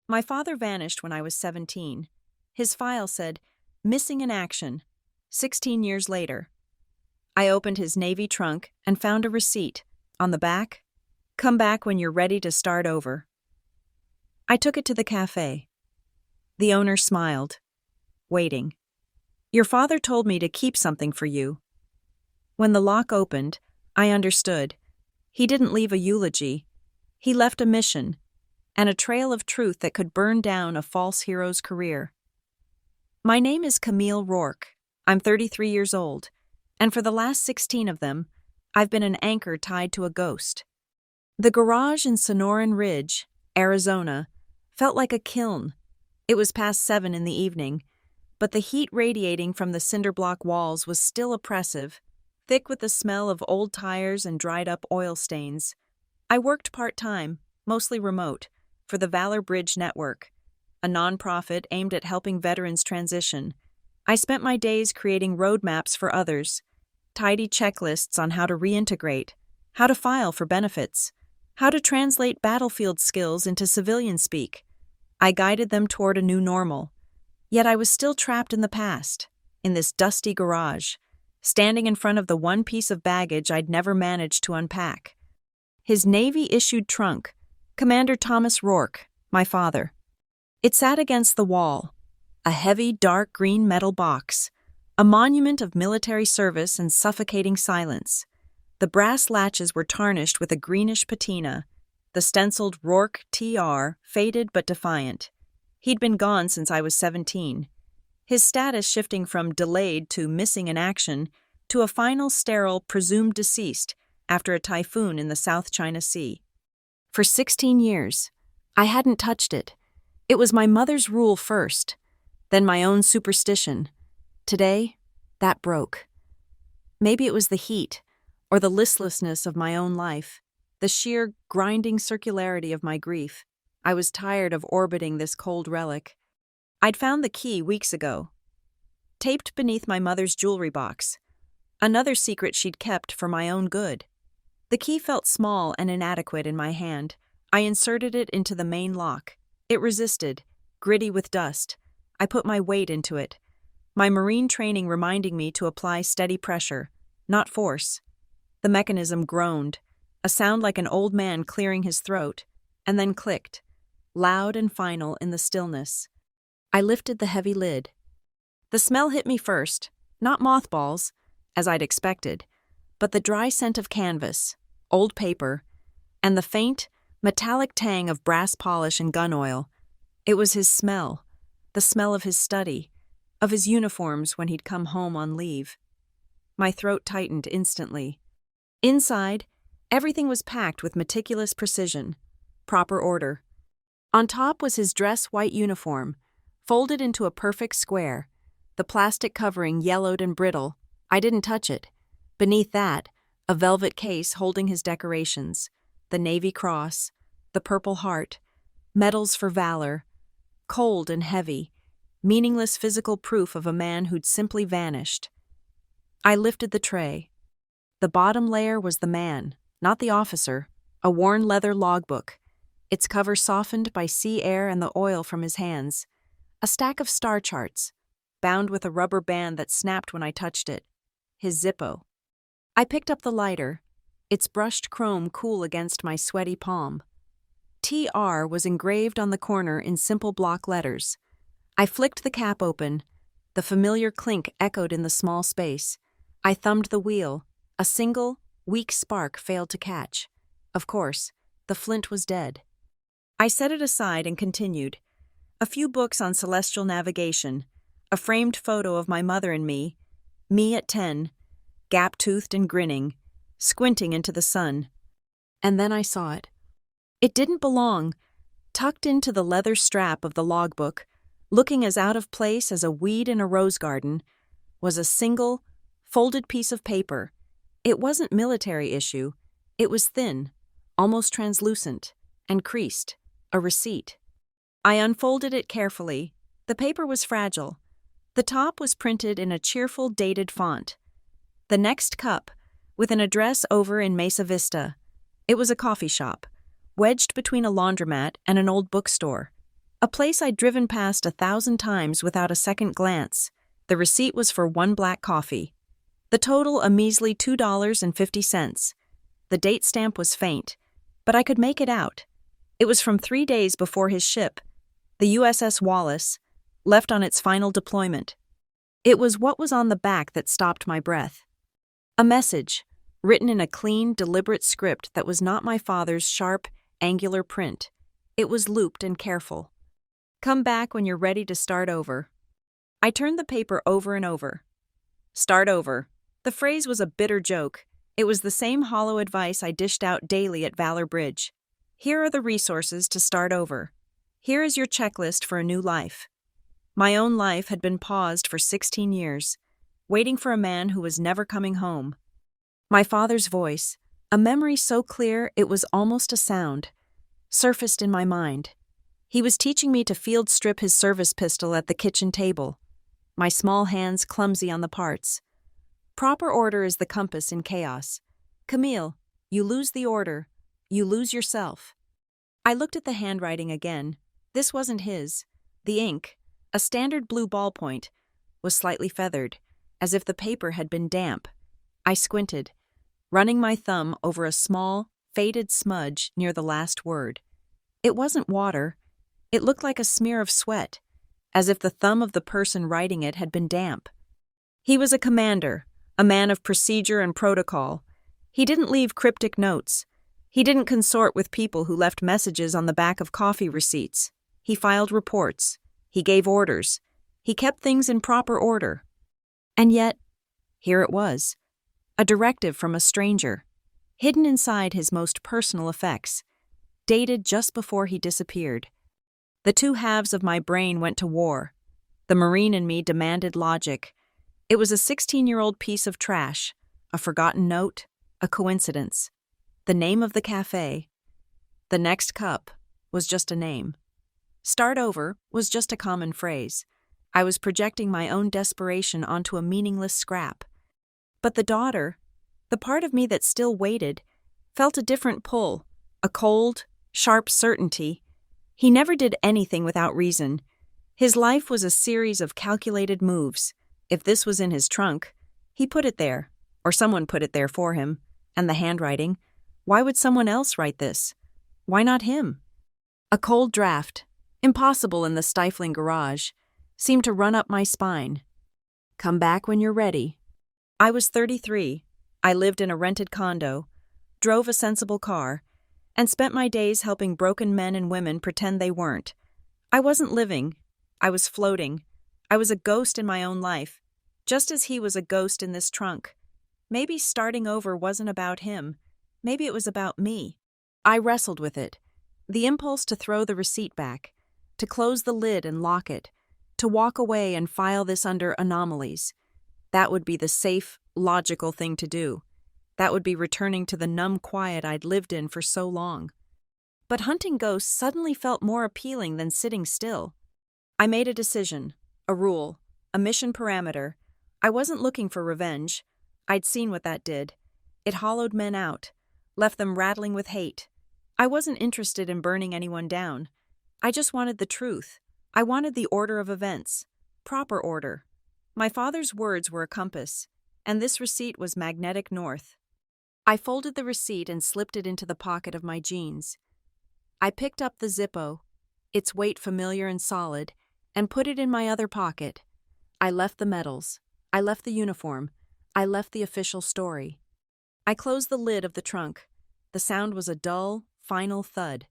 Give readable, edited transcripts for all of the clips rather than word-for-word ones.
My father vanished when I was 17. His file said, "Missing in action." 16 years later. I opened his navy trunk and found a receipt. On the back, "Come back when you're ready to start over." I took it to the cafe. The owner smiled, waiting. "Your father told me to keep something for you." When the lock opened, I understood. He didn't leave a eulogy. He left a mission, and a trail of truth that could burn down a false hero's career. My name is Camille Rourke. I'm 33 years old, and for the last 16 of them, I've been an anchor tied to a ghost. The garage in Sonoran Ridge, Arizona, felt like a kiln. It was past 7 in the evening, but the heat radiating from the cinder block walls was still oppressive, thick with the smell of old tires and dried-up oil stains. I worked part-time, mostly remote, for the Valor Bridge Network, a nonprofit aimed at helping veterans transition. I spent my days creating roadmaps for others, tidy checklists on how to reintegrate, how to file for benefits, how to translate battlefield skills into civilian speak. I guided them toward a new normal. Yet I was still trapped in the past, in this dusty garage, standing in front of the one piece of baggage I'd never managed to unpack. His Navy-issued trunk, Commander Thomas Rourke, my father. It sat against the wall, a heavy, dark green metal box, a monument of military service and suffocating silence. The brass latches were tarnished with a greenish patina, the stenciled Rourke TR faded but defiant. He'd been gone since I was 17. His status shifting from delayed to missing in action to a final sterile presumed deceased after a typhoon in the South China Sea. For 16 years, I hadn't touched it. It was my mother's rule first, then my own superstition. Today, that broke. Maybe it was the heat, or the listlessness of my own life, the sheer grinding circularity of my grief. I was tired of orbiting this cold relic. I'd found the key weeks ago, taped beneath my mother's jewelry box, another secret she'd kept for my own good. The key felt small and inadequate in my hand. I inserted it into the main lock. It resisted, gritty with dust. I put my weight into it, my Marine training reminding me to apply steady pressure, not force. The mechanism groaned, a sound like an old man clearing his throat, and then clicked, loud and final in the stillness. I lifted the heavy lid. The smell hit me first, not mothballs, as I'd expected, but the dry scent of canvas, old paper, and the faint, metallic tang of brass polish and gun oil. It was his smell, the smell of his study, of his uniforms when he'd come home on leave. My throat tightened instantly. Inside, everything was packed with meticulous precision, proper order. On top was his dress white uniform, folded into a perfect square, the plastic covering yellowed and brittle. I didn't touch it. Beneath that, a velvet case holding his decorations, the Navy Cross, the Purple Heart, medals for valor, cold and heavy, meaningless physical proof of a man who'd simply vanished. I lifted the tray. The bottom layer was the man, not the officer, a worn leather logbook, its cover softened by sea air and the oil from his hands, a stack of star charts, bound with a rubber band that snapped when I touched it, his Zippo. I picked up the lighter, its brushed chrome cool against my sweaty palm. TR was engraved on the corner in simple block letters. I flicked the cap open. The familiar clink echoed in the small space. I thumbed the wheel. A single, weak spark failed to catch. Of course, the flint was dead. I set it aside and continued. A few books on celestial navigation, a framed photo of my mother and me at 10, gap-toothed and grinning, squinting into the sun. And then I saw it. It didn't belong. Tucked into the leather strap of the logbook, looking as out of place as a weed in a rose garden, was a single, folded piece of paper. It wasn't military issue. It was thin, almost translucent, and creased, a receipt. I unfolded it carefully. The paper was fragile. The top was printed in a cheerful, dated font. The next cup, with an address over in Mesa Vista. It was a coffee shop, wedged between a laundromat and an old bookstore. A place I'd driven past 1,000 times without a second glance. The receipt was for 1 black coffee. The total a measly $2.50. The date stamp was faint, but I could make it out. It was from 3 days before his ship, the USS Wallace, left on its final deployment. It was what was on the back that stopped my breath. A message, written in a clean, deliberate script that was not my father's sharp, angular print. It was looped and careful. Come back when you're ready to start over. I turned the paper over and over. Start over. The phrase was a bitter joke. It was the same hollow advice I dished out daily at Valor Bridge. Here are the resources to start over. Here is your checklist for a new life. My own life had been paused for 16 years, waiting for a man who was never coming home. My father's voice, a memory so clear it was almost a sound, surfaced in my mind. He was teaching me to field strip his service pistol at the kitchen table, my small hands clumsy on the parts. Proper order is the compass in chaos. Camille, you lose the order, you lose yourself. I looked at the handwriting again. This wasn't his. The ink, a standard blue ballpoint, was slightly feathered, as if the paper had been damp. I squinted, running my thumb over a small, faded smudge near the last word. It wasn't water. It looked like a smear of sweat, as if the thumb of the person writing it had been damp. He was a commander, a man of procedure and protocol. He didn't leave cryptic notes. He didn't consort with people who left messages on the back of coffee receipts. He filed reports. He gave orders. He kept things in proper order. And yet, here it was, a directive from a stranger, hidden inside his most personal effects, dated just before he disappeared. The two halves of my brain went to war. The Marine in me demanded logic. It was a 16-year-old piece of trash, a forgotten note, a coincidence. The name of the cafe. The next cup was just a name. Start over was just a common phrase. I was projecting my own desperation onto a meaningless scrap. But the daughter, the part of me that still waited, felt a different pull, a cold, sharp certainty. He never did anything without reason. His life was a series of calculated moves. If this was in his trunk, he put it there, or someone put it there for him. And the handwriting, why would someone else write this? Why not him? A cold draft, impossible in the stifling garage, seemed to run up my spine. Come back when you're ready. I was 33. I lived in a rented condo, drove a sensible car, and spent my days helping broken men and women pretend they weren't. I wasn't living. I was floating. I was a ghost in my own life, just as he was a ghost in this trunk. Maybe starting over wasn't about him. Maybe it was about me. I wrestled with it. The impulse to throw the receipt back, to close the lid and lock it, to walk away and file this under anomalies. That would be the safe, logical thing to do. That would be returning to the numb quiet I'd lived in for so long. But hunting ghosts suddenly felt more appealing than sitting still. I made a decision, a rule, a mission parameter. I wasn't looking for revenge. I'd seen what that did. It hollowed men out, left them rattling with hate. I wasn't interested in burning anyone down. I just wanted the truth. I wanted the order of events. Proper order. My father's words were a compass, and this receipt was magnetic north. I folded the receipt and slipped it into the pocket of my jeans. I picked up the Zippo, its weight familiar and solid, and put it in my other pocket. I left the medals. I left the uniform. I left the official story. I closed the lid of the trunk. The sound was a dull, final thud.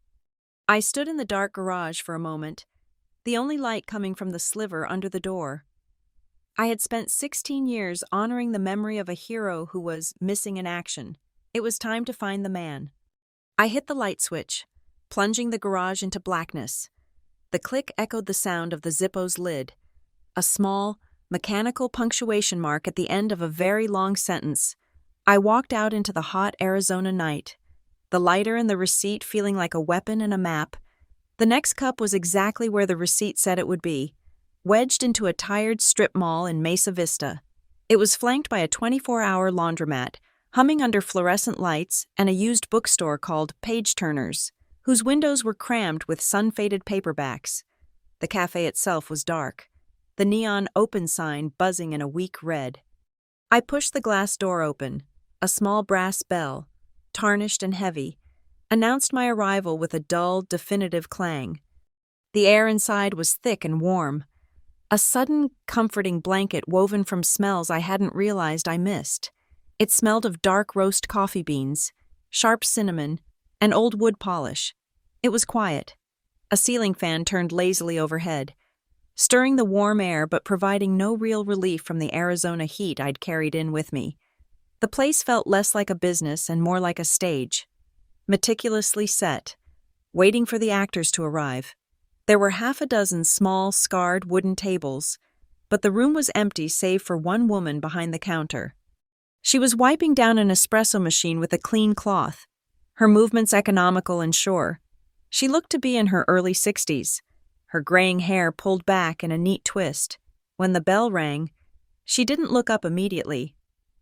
I stood in the dark garage for a moment, the only light coming from the sliver under the door. I had spent 16 years honoring the memory of a hero who was missing in action. It was time to find the man. I hit the light switch, plunging the garage into blackness. The click echoed the sound of the Zippo's lid, a small, mechanical punctuation mark at the end of a very long sentence. I walked out into the hot Arizona night, the lighter and the receipt feeling like a weapon and a map. The next cup was exactly where the receipt said it would be, wedged into a tired strip mall in Mesa Vista. It was flanked by a 24-hour laundromat, humming under fluorescent lights, and a used bookstore called Page Turners, whose windows were crammed with sun-faded paperbacks. The cafe itself was dark, the neon open sign buzzing in a weak red. I pushed the glass door open. A small brass bell, tarnished and heavy, announced my arrival with a dull, definitive clang. The air inside was thick and warm, a sudden, comforting blanket woven from smells I hadn't realized I missed. It smelled of dark roast coffee beans, sharp cinnamon, and old wood polish. It was quiet. A ceiling fan turned lazily overhead, stirring the warm air but providing no real relief from the Arizona heat I'd carried in with me. The place felt less like a business and more like a stage, meticulously set, waiting for the actors to arrive. There were half a dozen small, scarred wooden tables, but the room was empty save for one woman behind the counter. She was wiping down an espresso machine with a clean cloth, her movements economical and sure. She looked to be in her early 60s, her graying hair pulled back in a neat twist. When the bell rang, she didn't look up immediately.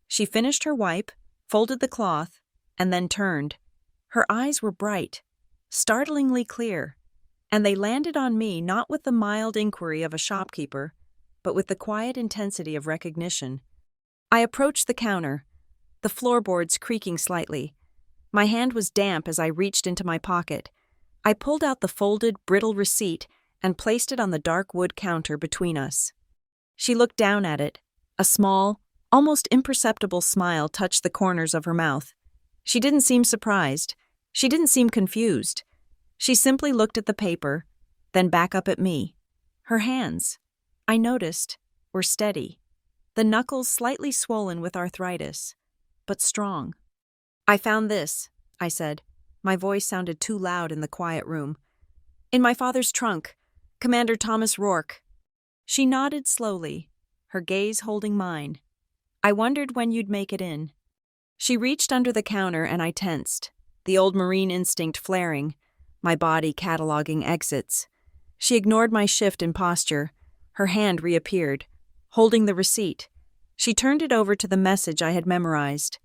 She finished her wipe, folded the cloth, and then turned. Her eyes were bright, startlingly clear, and they landed on me not with the mild inquiry of a shopkeeper, but with the quiet intensity of recognition. I approached the counter, the floorboards creaking slightly. My hand was damp as I reached into my pocket. I pulled out the folded, brittle receipt and placed it on the dark wood counter between us. She looked down at it. A small, almost imperceptible smile touched the corners of her mouth. She didn't seem surprised. She didn't seem confused. She simply looked at the paper, then back up at me. Her hands, I noticed, were steady, the knuckles slightly swollen with arthritis, but strong. "I found this," I said. My voice sounded too loud in the quiet room. "In my father's trunk, Commander Thomas Rourke." She nodded slowly, her gaze holding mine. "I wondered when you'd make it in." She reached under the counter and I tensed, the old Marine instinct flaring, my body cataloging exits. She ignored my shift in posture. Her hand reappeared, holding the receipt. She turned it over to the message I had memorized.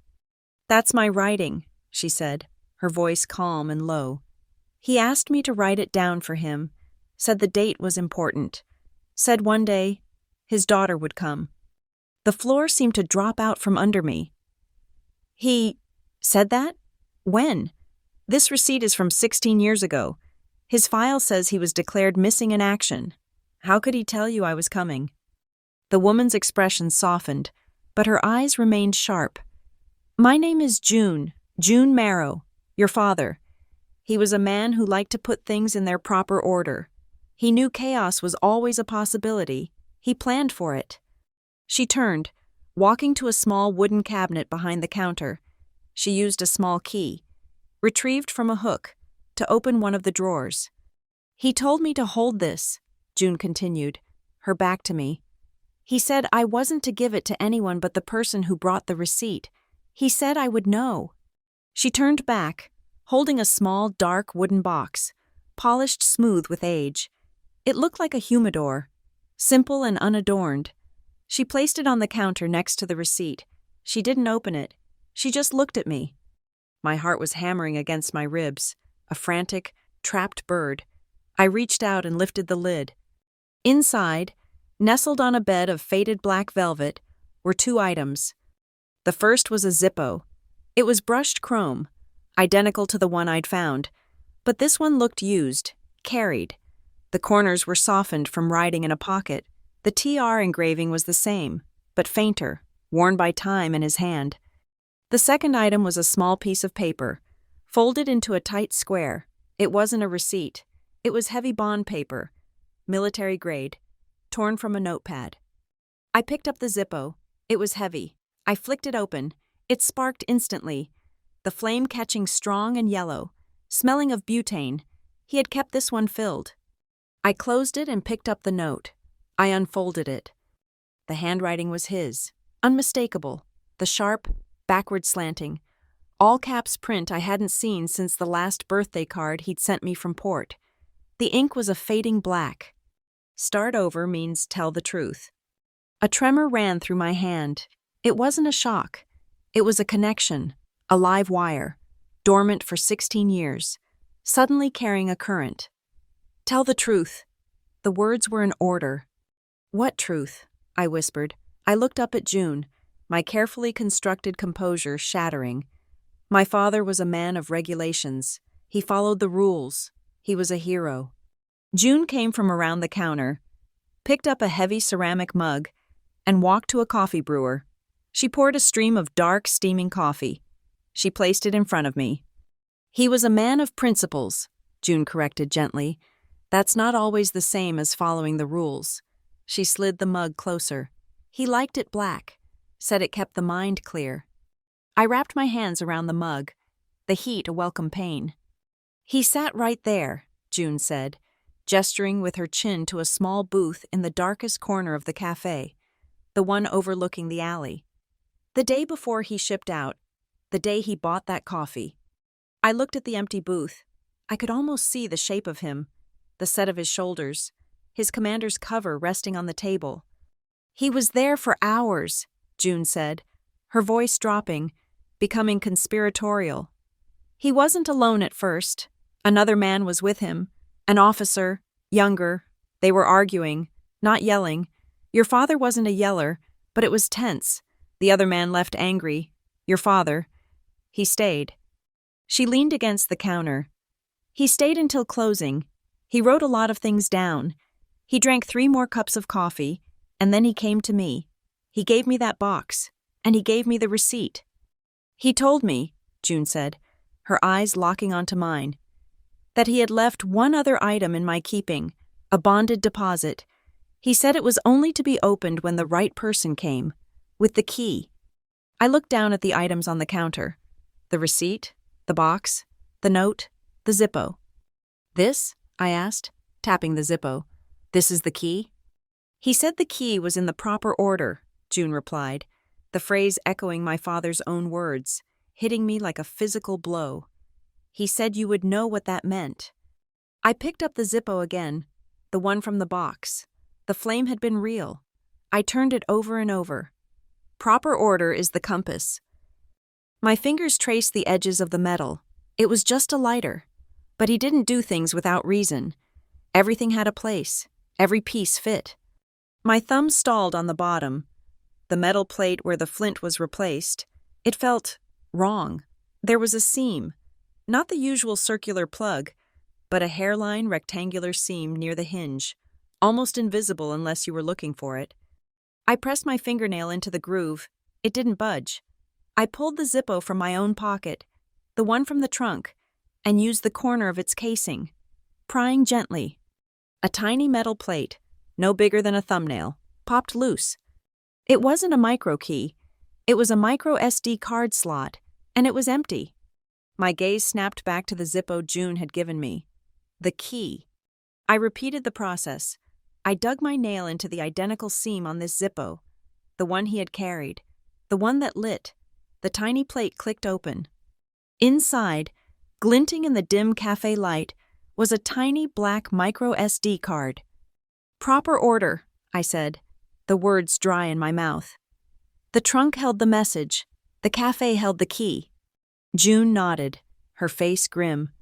"That's my writing," she said, her voice calm and low. "He asked me to write it down for him, said the date was important, said one day his daughter would come." The floor seemed to drop out from under me. "He said that? When? This receipt is from 16 years ago. His file says he was declared missing in action. How could he tell you I was coming?" The woman's expression softened, but her eyes remained sharp. "My name is June Marrow, your father. He was a man who liked to put things in their proper order. He knew chaos was always a possibility. He planned for it." She turned, walking to a small wooden cabinet behind the counter. She used a small key, retrieved from a hook, to open one of the drawers. "He told me to hold this," June continued, her back to me. "He said I wasn't to give it to anyone but the person who brought the receipt. He said I would know." She turned back, holding a small, dark wooden box, polished smooth with age. It looked like a humidor, simple and unadorned. She placed it on the counter next to the receipt. She didn't open it. She just looked at me. My heart was hammering against my ribs, a frantic, trapped bird. I reached out and lifted the lid. Inside, nestled on a bed of faded black velvet, were two items. The first was a Zippo. It was brushed chrome, identical to the one I'd found, but this one looked used, carried. The corners were softened from riding in a pocket. The TR engraving was the same, but fainter, worn by time in his hand. The second item was a small piece of paper, folded into a tight square. It wasn't a receipt. It was heavy bond paper, military grade, torn from a notepad. I picked up the Zippo. It was heavy. I flicked it open. It sparked instantly, the flame catching strong and yellow, smelling of butane. He had kept this one filled. I closed it and picked up the note. I unfolded it. The handwriting was his, unmistakable, the sharp, backward slanting, all-caps print I hadn't seen since the last birthday card he'd sent me from port. The ink was a fading black. "Start over" means tell the truth. A tremor ran through my hand. It wasn't a shock. It was a connection, a live wire, dormant for 16 years, suddenly carrying a current. "Tell the truth." The words were an order. "What truth?" I whispered. I looked up at June, my carefully constructed composure shattering. My father was a man of regulations. He followed the rules. He was a hero. June came from around the counter, picked up a heavy ceramic mug, and walked to a coffee brewer. She poured a stream of dark, steaming coffee. She placed it in front of me. "He was a man of principles," June corrected gently. "That's not always the same as following the rules." She slid the mug closer. "He liked it black, said it kept the mind clear." I wrapped my hands around the mug, the heat a welcome pain. "He sat right there," June said, gesturing with her chin to a small booth in the darkest corner of the cafe, the one overlooking the alley. "The day before he shipped out, the day he bought that coffee." I looked at the empty booth. I could almost see the shape of him, the set of his shoulders, his commander's cover resting on the table. "He was there for hours," June said, her voice dropping, becoming conspiratorial. "He wasn't alone at first. Another man was with him, an officer, younger. They were arguing, not yelling. Your father wasn't a yeller, but it was tense. The other man left angry. Your father. He stayed." She leaned against the counter. "He stayed until closing. He wrote a lot of things down. He drank 3 more cups of coffee, and then he came to me. He gave me that box, and he gave me the receipt. He told me," June said, her eyes locking onto mine, "that he had left one other item in my keeping, a bonded deposit. He said it was only to be opened when the right person came, with the key." I looked down at the items on the counter. The receipt, the box, the note, the Zippo. "This?" I asked, tapping the Zippo. "This is the key?" "He said the key was in the proper order," June replied, the phrase echoing my father's own words, hitting me like a physical blow. "He said you would know what that meant." I picked up the Zippo again, the one from the box. The flame had been real. I turned it over and over. "Proper order is the compass." My fingers traced the edges of the metal. It was just a lighter. But he didn't do things without reason. Everything had a place. Every piece fit. My thumb stalled on the bottom. The metal plate where the flint was replaced. It felt wrong. There was a seam. Not the usual circular plug, but a hairline rectangular seam near the hinge, almost invisible unless you were looking for it. I pressed my fingernail into the groove. It didn't budge. I pulled the Zippo from my own pocket, the one from the trunk, and used the corner of its casing, prying gently. A tiny metal plate, no bigger than a thumbnail, popped loose. It wasn't a micro key. It was a micro SD card slot, and it was empty. My gaze snapped back to the Zippo June had given me. The key. I repeated the process. I dug my nail into the identical seam on this Zippo, the one he had carried, the one that lit. The tiny plate clicked open. Inside, glinting in the dim cafe light, was a tiny black micro SD card. "Proper order," I said, the words dry in my mouth. The trunk held the message. The cafe held the key. June nodded, her face grim.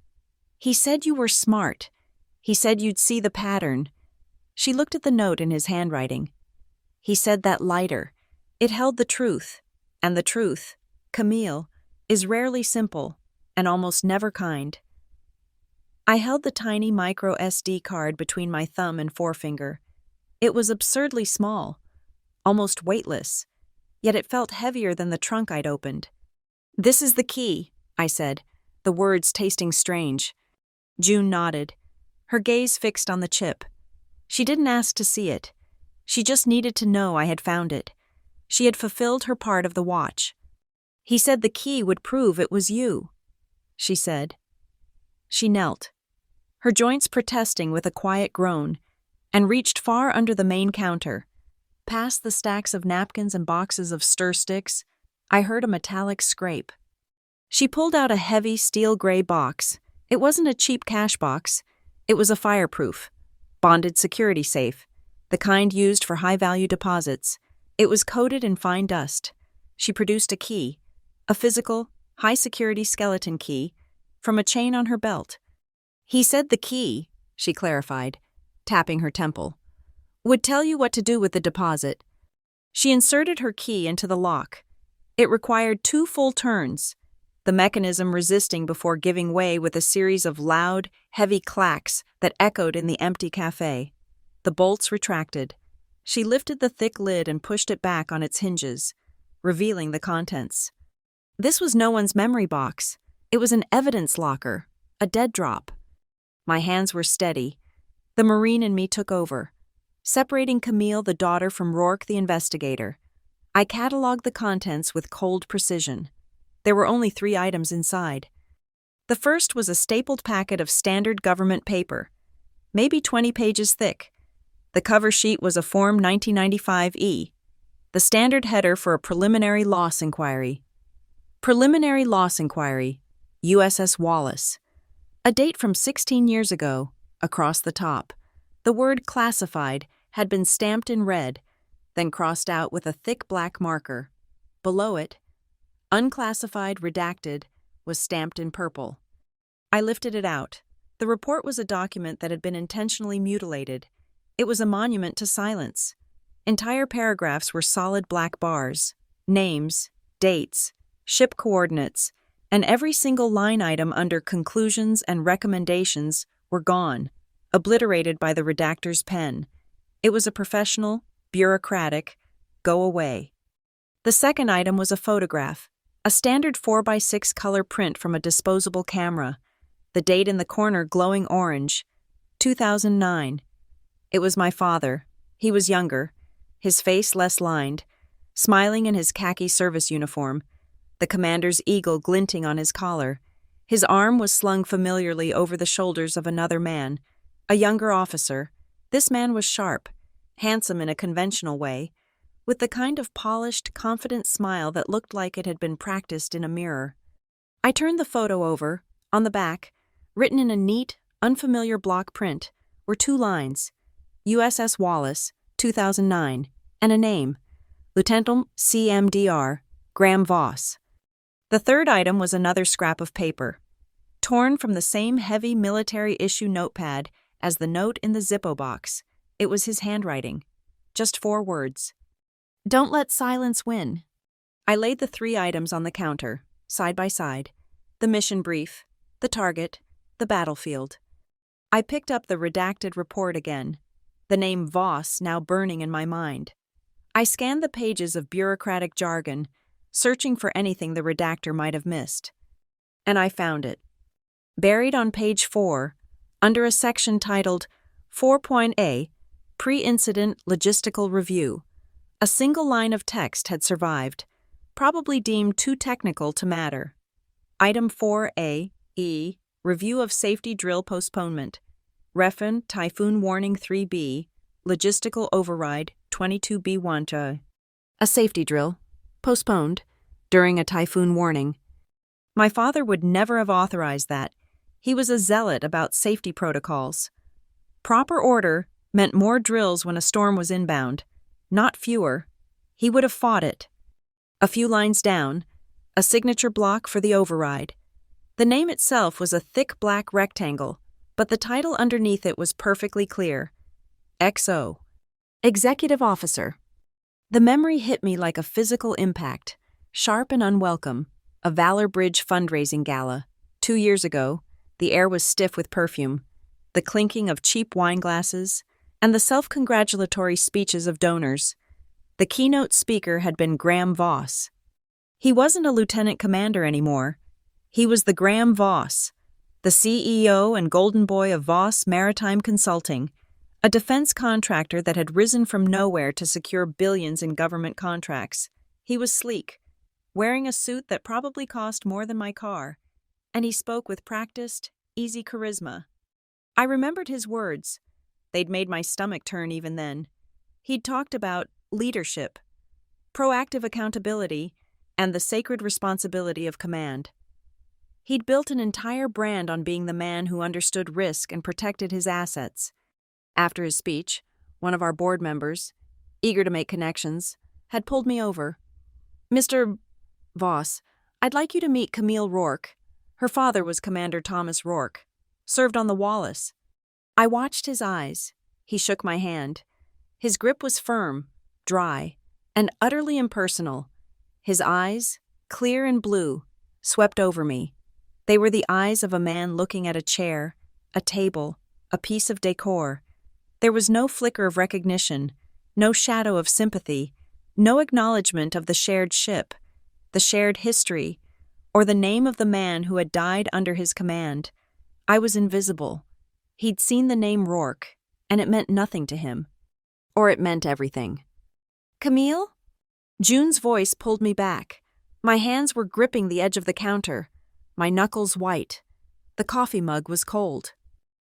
"He said you were smart. He said you'd see the pattern." She looked at the note in his handwriting. "He said that lighter. It held the truth. And the truth, Camille, is rarely simple and almost never kind." I held the tiny micro SD card between my thumb and forefinger. It was absurdly small, almost weightless, yet it felt heavier than the trunk I'd opened. "This is the key," I said, the words tasting strange. June nodded, her gaze fixed on the chip. She didn't ask to see it. She just needed to know I had found it. She had fulfilled her part of the watch. "He said the key would prove it was you," she said. She knelt, her joints protesting with a quiet groan, and reached far under the main counter. Past the stacks of napkins and boxes of stir sticks, I heard a metallic scrape. She pulled out a heavy steel-gray box. It wasn't a cheap cash box. It was a fireproof, bonded security safe, the kind used for high-value deposits. It was coated in fine dust. She produced a key, a physical, high-security skeleton key, from a chain on her belt. "He said the key," she clarified, tapping her temple. Would tell you what to do with the deposit. She inserted her key into the lock. It required 2 full turns, the mechanism resisting before giving way with a series of loud, heavy clacks that echoed in the empty cafe. The bolts retracted. She lifted the thick lid and pushed it back on its hinges, revealing the contents. This was no one's memory box. It was an evidence locker, a dead drop. My hands were steady. The Marine in me took over, separating Camille, the daughter, from Rourke, the investigator. I cataloged the contents with cold precision. There were only 3 items inside. The first was a stapled packet of standard government paper, maybe 20 pages thick. The cover sheet was a Form 1995E, the standard header for a preliminary loss inquiry. Preliminary loss inquiry, USS Wallace. A date from 16 years ago, across the top. The word classified had been stamped in red, then crossed out with a thick black marker. Below it, unclassified redacted, was stamped in purple. I lifted it out. The report was a document that had been intentionally mutilated. It was a monument to silence. Entire paragraphs were solid black bars, names, dates, ship coordinates, and every single line item under conclusions and recommendations were gone, obliterated by the redactor's pen. It was a professional, bureaucratic, go away. The second item was a photograph, a standard 4x6 color print from a disposable camera, the date in the corner glowing orange, 2009. It was my father. He was younger, his face less lined, smiling in his khaki service uniform, the commander's eagle glinting on his collar. His arm was slung familiarly over the shoulders of another man, a younger officer. This man was sharp, handsome in a conventional way, with the kind of polished, confident smile that looked like it had been practiced in a mirror. I turned the photo over. On the back, written in a neat, unfamiliar block print, were 2 lines, USS Wallace, 2009, and a name, Lieutenant CMDR, Graham Voss. The third item was another scrap of paper, torn from the same heavy military-issue notepad as the note in the Zippo box. It was his handwriting. Just 4 words. Don't let silence win. I laid the 3 items on the counter, side by side. The mission brief, the target, the battlefield. I picked up the redacted report again, the name Voss now burning in my mind. I scanned the pages of bureaucratic jargon, searching for anything the redactor might have missed. And I found it. Buried on page 4, under a section titled 4.A, Pre-Incident Logistical Review. A single line of text had survived, probably deemed too technical to matter. Item 4A, E, Review of Safety Drill Postponement. Refn Typhoon Warning 3B, Logistical Override 22B1. A safety drill, postponed, during a typhoon warning. My father would never have authorized that. He was a zealot about safety protocols. Proper order meant more drills when a storm was inbound, not fewer. He would have fought it. A few lines down, a signature block for the override. The name itself was a thick black rectangle, but the title underneath it was perfectly clear. XO. Executive Officer. The memory hit me like a physical impact, sharp and unwelcome. A Valor Bridge fundraising gala. 2 years ago, the air was stiff with perfume, the clinking of cheap wine glasses, and the self-congratulatory speeches of donors. The keynote speaker had been Graham Voss. He wasn't a lieutenant commander anymore. He was the Graham Voss, the CEO and golden boy of Voss Maritime Consulting, a defense contractor that had risen from nowhere to secure billions in government contracts. He was sleek, wearing a suit that probably cost more than my car, and he spoke with practiced, easy charisma. I remembered his words. They'd made my stomach turn even then. He'd talked about leadership, proactive accountability, and the sacred responsibility of command. He'd built an entire brand on being the man who understood risk and protected his assets. After his speech, one of our board members, eager to make connections, had pulled me over. Mr. Voss, I'd like you to meet Camille Rourke. Her father was Commander Thomas Rourke, served on the Wallace. I watched his eyes. He shook my hand. His grip was firm, dry, and utterly impersonal. His eyes, clear and blue, swept over me. They were the eyes of a man looking at a chair, a table, a piece of decor. There was no flicker of recognition, no shadow of sympathy, no acknowledgement of the shared ship, the shared history, or the name of the man who had died under his command. I was invisible. He'd seen the name Rourke, and it meant nothing to him. Or it meant everything. "Camille?" June's voice pulled me back. My hands were gripping the edge of the counter, my knuckles white. The coffee mug was cold.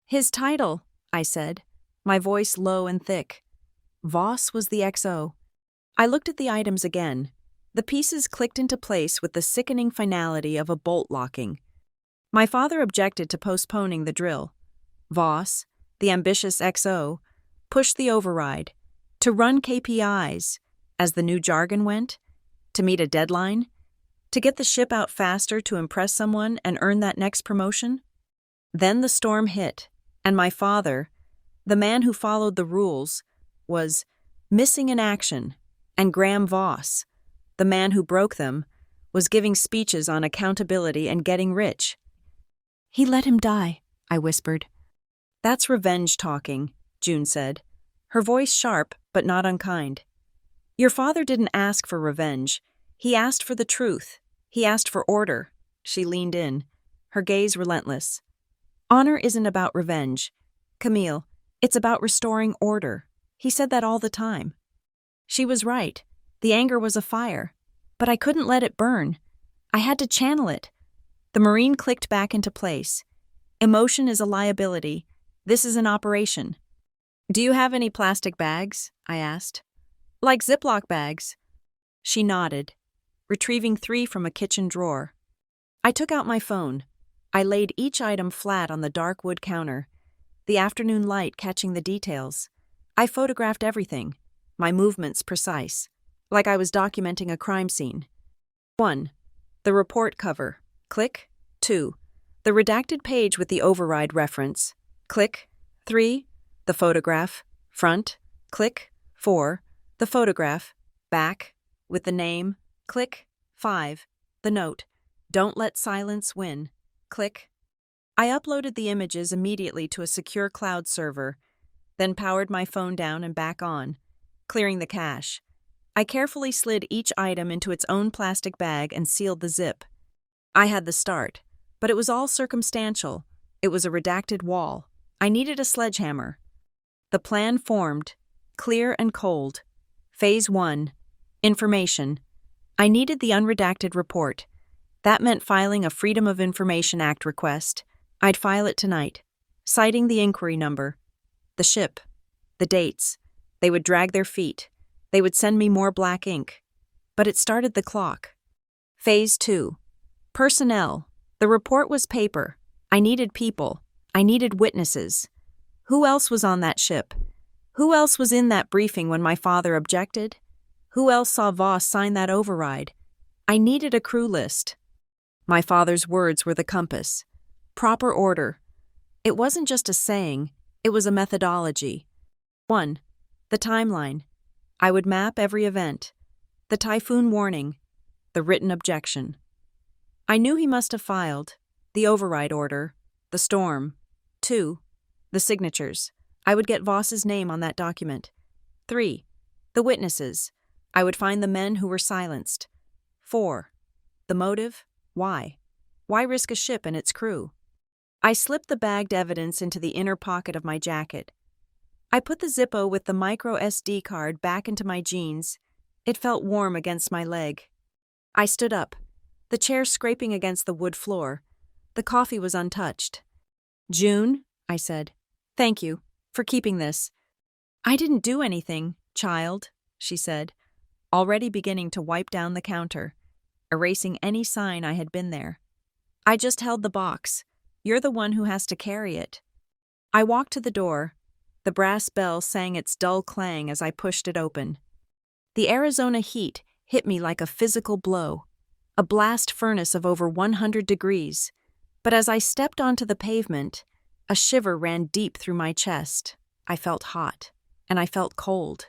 "His title," I said, my voice low and thick. Voss was the XO. I looked at the items again. The pieces clicked into place with the sickening finality of a bolt locking. My father objected to postponing the drill. Voss, the ambitious XO, pushed the override, to run KPIs, as the new jargon went, to meet a deadline, to get the ship out faster to impress someone and earn that next promotion. Then the storm hit, and my father, the man who followed the rules, was missing in action, and Graham Voss, the man who broke them, was giving speeches on accountability and getting rich. "He let him die," I whispered. "That's revenge talking," June said, her voice sharp but not unkind. "Your father didn't ask for revenge. He asked for the truth. He asked for order." She leaned in, her gaze relentless. "Honor isn't about revenge, Camille. It's about restoring order. He said that all the time." She was right. The anger was a fire, but I couldn't let it burn. I had to channel it. The Marine clicked back into place. Emotion is a liability. This is an operation. "Do you have any plastic bags?" I asked. "Like Ziploc bags." She nodded, retrieving 3 from a kitchen drawer. I took out my phone. I laid each item flat on the dark wood counter, the afternoon light catching the details. I photographed everything, my movements precise, like I was documenting a crime scene. 1. The report cover. Click. 2. The redacted page with the override reference. Click. 3. The photograph. Front. Click. 4. The photograph. Back. With the name. Click. 5. The note. Don't let silence win. Click. I uploaded the images immediately to a secure cloud server, then powered my phone down and back on, clearing the cache. I carefully slid each item into its own plastic bag and sealed the zip. I had the start, but it was all circumstantial. It was a redacted wall. I needed a sledgehammer. The plan formed, clear and cold. Phase 1. Information. I needed the unredacted report. That meant filing a Freedom of Information Act request. I'd file it tonight, citing the inquiry number, the ship, the dates. They would drag their feet. They would send me more black ink. But it started the clock. Phase 2. Personnel. The report was paper. I needed people. I needed witnesses. Who else was on that ship? Who else was in that briefing when my father objected? Who else saw Voss sign that override? I needed a crew list. My father's words were the compass. Proper order. It wasn't just a saying, it was a methodology. 1. The timeline. I would map every event. The typhoon warning. The written objection. I knew he must have filed. The override order. The storm. 2. The signatures. I would get Voss's name on that document. 3. The witnesses. I would find the men who were silenced. 4. The motive. Why? Why risk a ship and its crew? I slipped the bagged evidence into the inner pocket of my jacket. I put the Zippo with the micro SD card back into my jeans. It felt warm against my leg. I stood up, the chair scraping against the wood floor. The coffee was untouched. "June," I said, "thank you for keeping this." "I didn't do anything, child," she said, already beginning to wipe down the counter, erasing any sign I had been there. "I just held the box. You're the one who has to carry it." I walked to the door. The brass bell sang its dull clang as I pushed it open. The Arizona heat hit me like a physical blow, a blast furnace of over 100 degrees. But as I stepped onto the pavement, a shiver ran deep through my chest. I felt hot, and I felt cold.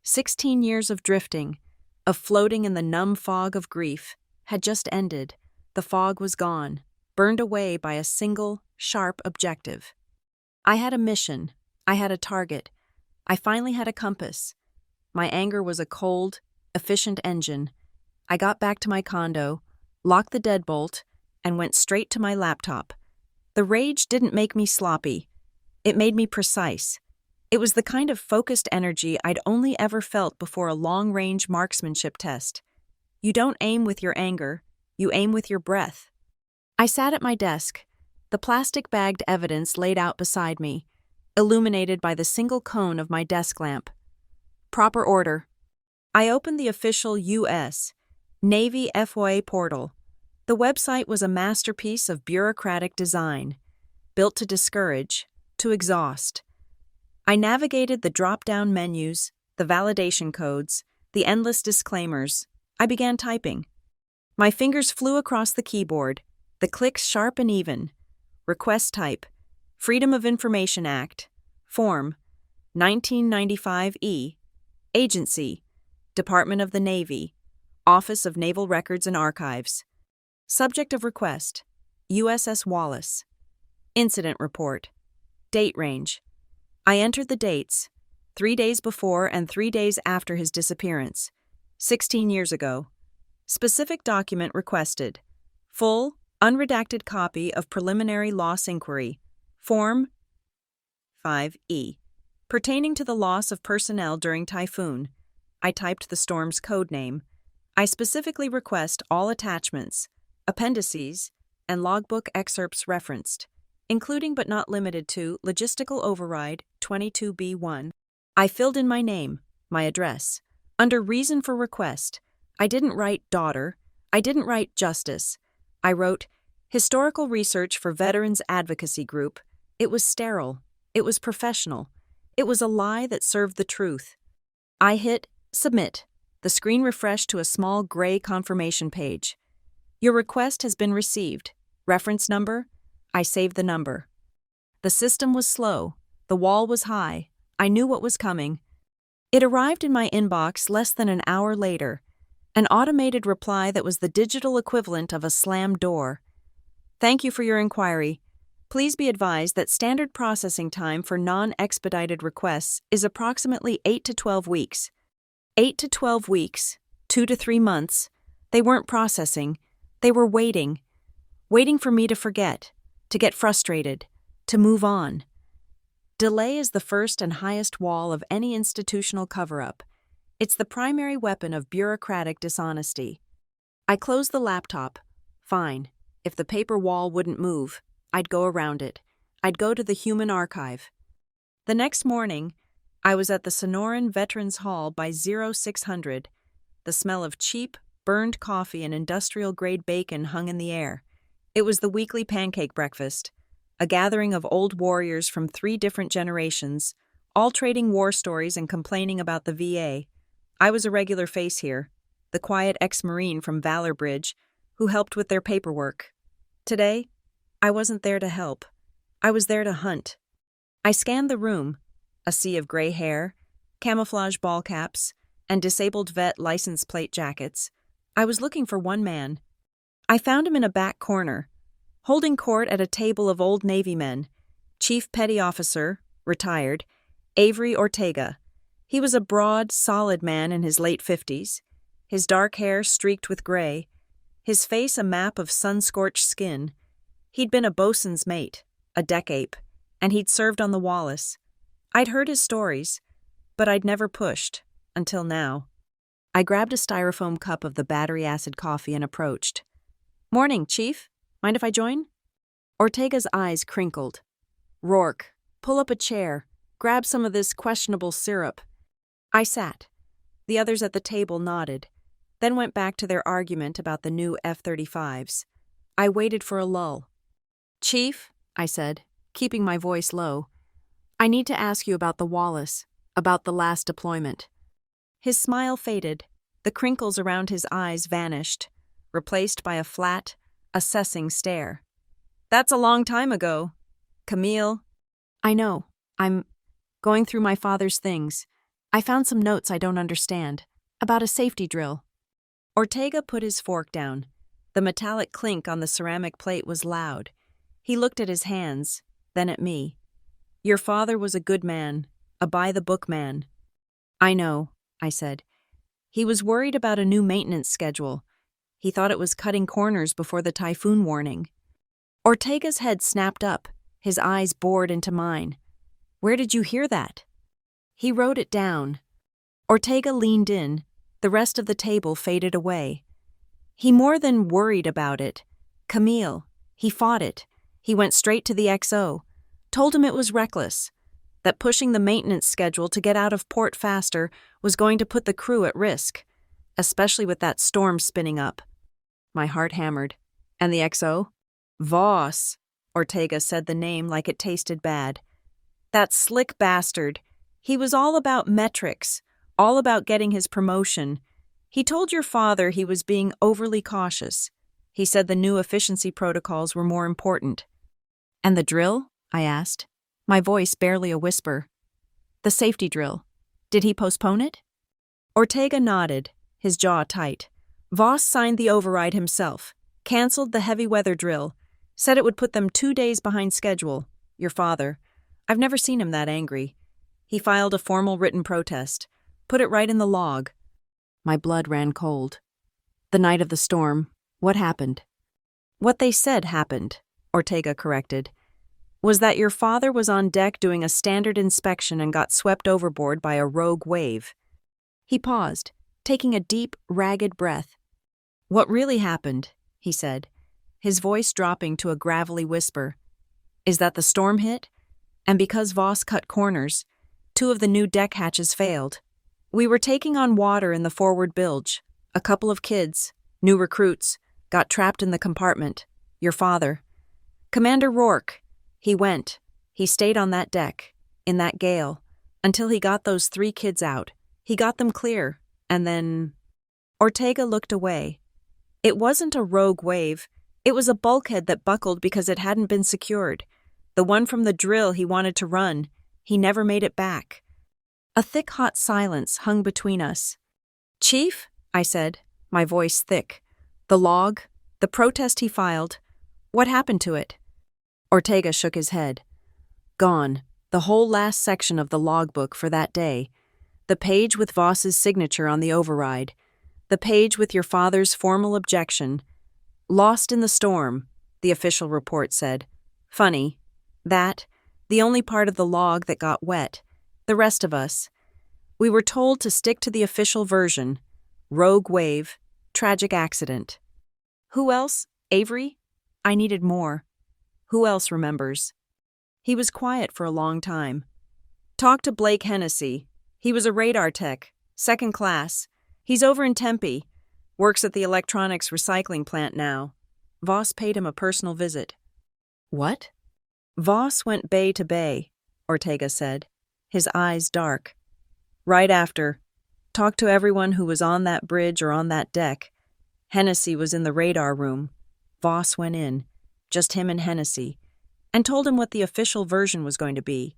16 years of drifting, of floating in the numb fog of grief, had just ended. The fog was gone, burned away by a single, sharp objective. I had a mission. I had a target. I finally had a compass. My anger was a cold, efficient engine. I got back to my condo, locked the deadbolt, and went straight to my laptop. The rage didn't make me sloppy. It made me precise. It was the kind of focused energy I'd only ever felt before a long-range marksmanship test. You don't aim with your anger, you aim with your breath. I sat at my desk, the plastic-bagged evidence laid out beside me, illuminated by the single cone of my desk lamp. Proper order. I opened the official U.S. Navy FOA portal. The website was a masterpiece of bureaucratic design, built to discourage, to exhaust. I navigated the drop-down menus, the validation codes, the endless disclaimers. I began typing. My fingers flew across the keyboard, the clicks sharp and even. Request type, Freedom of Information Act, Form 1995E, Agency, Department of the Navy, Office of Naval Records and Archives. Subject of request, USS Wallace. Incident report. Date range. I entered the dates, 3 days before and 3 days after his disappearance, 16 years ago. Specific document requested. Full, unredacted copy of preliminary loss inquiry, Form 5E, pertaining to the loss of personnel during typhoon. I typed the storm's code name. I specifically request all attachments, appendices, and logbook excerpts referenced, including but not limited to Logistical Override 22B1. I filled in my name, my address. Under Reason for Request, I didn't write daughter, I didn't write justice. I wrote Historical Research for Veterans Advocacy Group. It was sterile. It was professional. It was a lie that served the truth. I hit Submit. The screen refreshed to a small gray confirmation page. Your request has been received. Reference number? I saved the number. The system was slow. The wall was high. I knew what was coming. It arrived in my inbox less than an hour later. An automated reply that was the digital equivalent of a slammed door. Thank you for your inquiry. Please be advised that standard processing time for non-expedited requests is approximately 8 to 12 weeks. 8 to 12 weeks, 2 to 3 months. They weren't processing. They were waiting. Waiting for me to forget, to get frustrated, to move on. Delay is the first and highest wall of any institutional cover-up. It's the primary weapon of bureaucratic dishonesty. I closed the laptop. Fine. If the paper wall wouldn't move, I'd go around it. I'd go to the Human Archive. The next morning, I was at the Sonoran Veterans Hall by 0600. The smell of cheap, burned coffee and industrial-grade bacon hung in the air. It was the weekly pancake breakfast, a gathering of old warriors from 3 different generations, all trading war stories and complaining about the VA. I was a regular face here, the quiet ex-Marine from Valor Bridge, who helped with their paperwork. Today, I wasn't there to help. I was there to hunt. I scanned the room, a sea of gray hair, camouflage ball caps, and disabled vet license plate jackets. I was looking for one man. I found him in a back corner, holding court at a table of old Navy men. Chief Petty Officer, retired, Avery Ortega. He was a broad, solid man in his late 50s, his dark hair streaked with gray, his face a map of sun-scorched skin. He'd been a bosun's mate, a deck ape, and he'd served on the Wallace. I'd heard his stories, but I'd never pushed, until now. I grabbed a styrofoam cup of the battery acid coffee and approached. "Morning, Chief. Mind if I join?" Ortega's eyes crinkled. "Rourke, pull up a chair. Grab some of this questionable syrup." I sat. The others at the table nodded, then went back to their argument about the new F-35s. I waited for a lull. "Chief," I said, keeping my voice low, "I need to ask you about the Wallace, about the last deployment." His smile faded. The crinkles around his eyes vanished, replaced by a flat, assessing stare. "That's a long time ago. Camille." "I know. going through my father's things. I found some notes I don't understand, about a safety drill. Ortega put his fork down. The metallic clink on the ceramic plate was loud. He looked at his hands, then at me. Your father was a good man, a by-the-book man. I know, I said. He was worried about a new maintenance schedule. He thought it was cutting corners before the typhoon warning. Ortega's head snapped up, his eyes bored into mine. Where did you hear that? He wrote it down. Ortega leaned in. The rest of the table faded away. He more than worried about it. Camille, he fought it. He went straight to the XO, told him it was reckless, that pushing the maintenance schedule to get out of port faster was going to put the crew at risk, especially with that storm spinning up. My heart hammered. And the XO? Voss, Ortega said the name like it tasted bad. That slick bastard. He was all about metrics, all about getting his promotion. He told your father he was being overly cautious. He said the new efficiency protocols were more important. And the drill? I asked, my voice barely a whisper. The safety drill. Did he postpone it? Ortega nodded, his jaw tight. Voss signed the override himself, canceled the heavy weather drill, said it would put them 2 days behind schedule. Your father. I've never seen him that angry. He filed a formal written protest, put it right in the log. My blood ran cold. The night of the storm, what happened? What they said happened, Ortega corrected, was that your father was on deck doing a standard inspection and got swept overboard by a rogue wave. He paused, taking a deep, ragged breath. What really happened, he said, his voice dropping to a gravelly whisper, is that the storm hit, and because Voss cut corners, 2 of the new deck hatches failed. We were taking on water in the forward bilge. A couple of kids, new recruits, got trapped in the compartment. Your father. Commander Rourke. He went. He stayed on that deck, in that gale, until he got those 3 kids out. He got them clear, and then... Ortega looked away. It wasn't a rogue wave. It was a bulkhead that buckled because it hadn't been secured. The one from the drill he wanted to run. He never made it back. A thick, hot silence hung between us. Chief, I said, my voice thick. The log, the protest he filed, what happened to it? Ortega shook his head. Gone. The whole last section of the logbook for that day. The page with Voss's signature on the override. The page with your father's formal objection. Lost in the storm, the official report said. Funny. That, the only part of the log that got wet. The rest of us. We were told to stick to the official version. Rogue wave, tragic accident. Who else? Avery? I needed more. Who else remembers? He was quiet for a long time. Talk to Blake Hennessy. He was a radar tech, 2nd class. He's over in Tempe. Works at the electronics recycling plant now. Voss paid him a personal visit. What? Voss went bay to bay, Ortega said, his eyes dark. Right after. Talked to everyone who was on that bridge or on that deck. Hennessy was in the radar room. Voss went in, just him and Hennessy, and told him what the official version was going to be.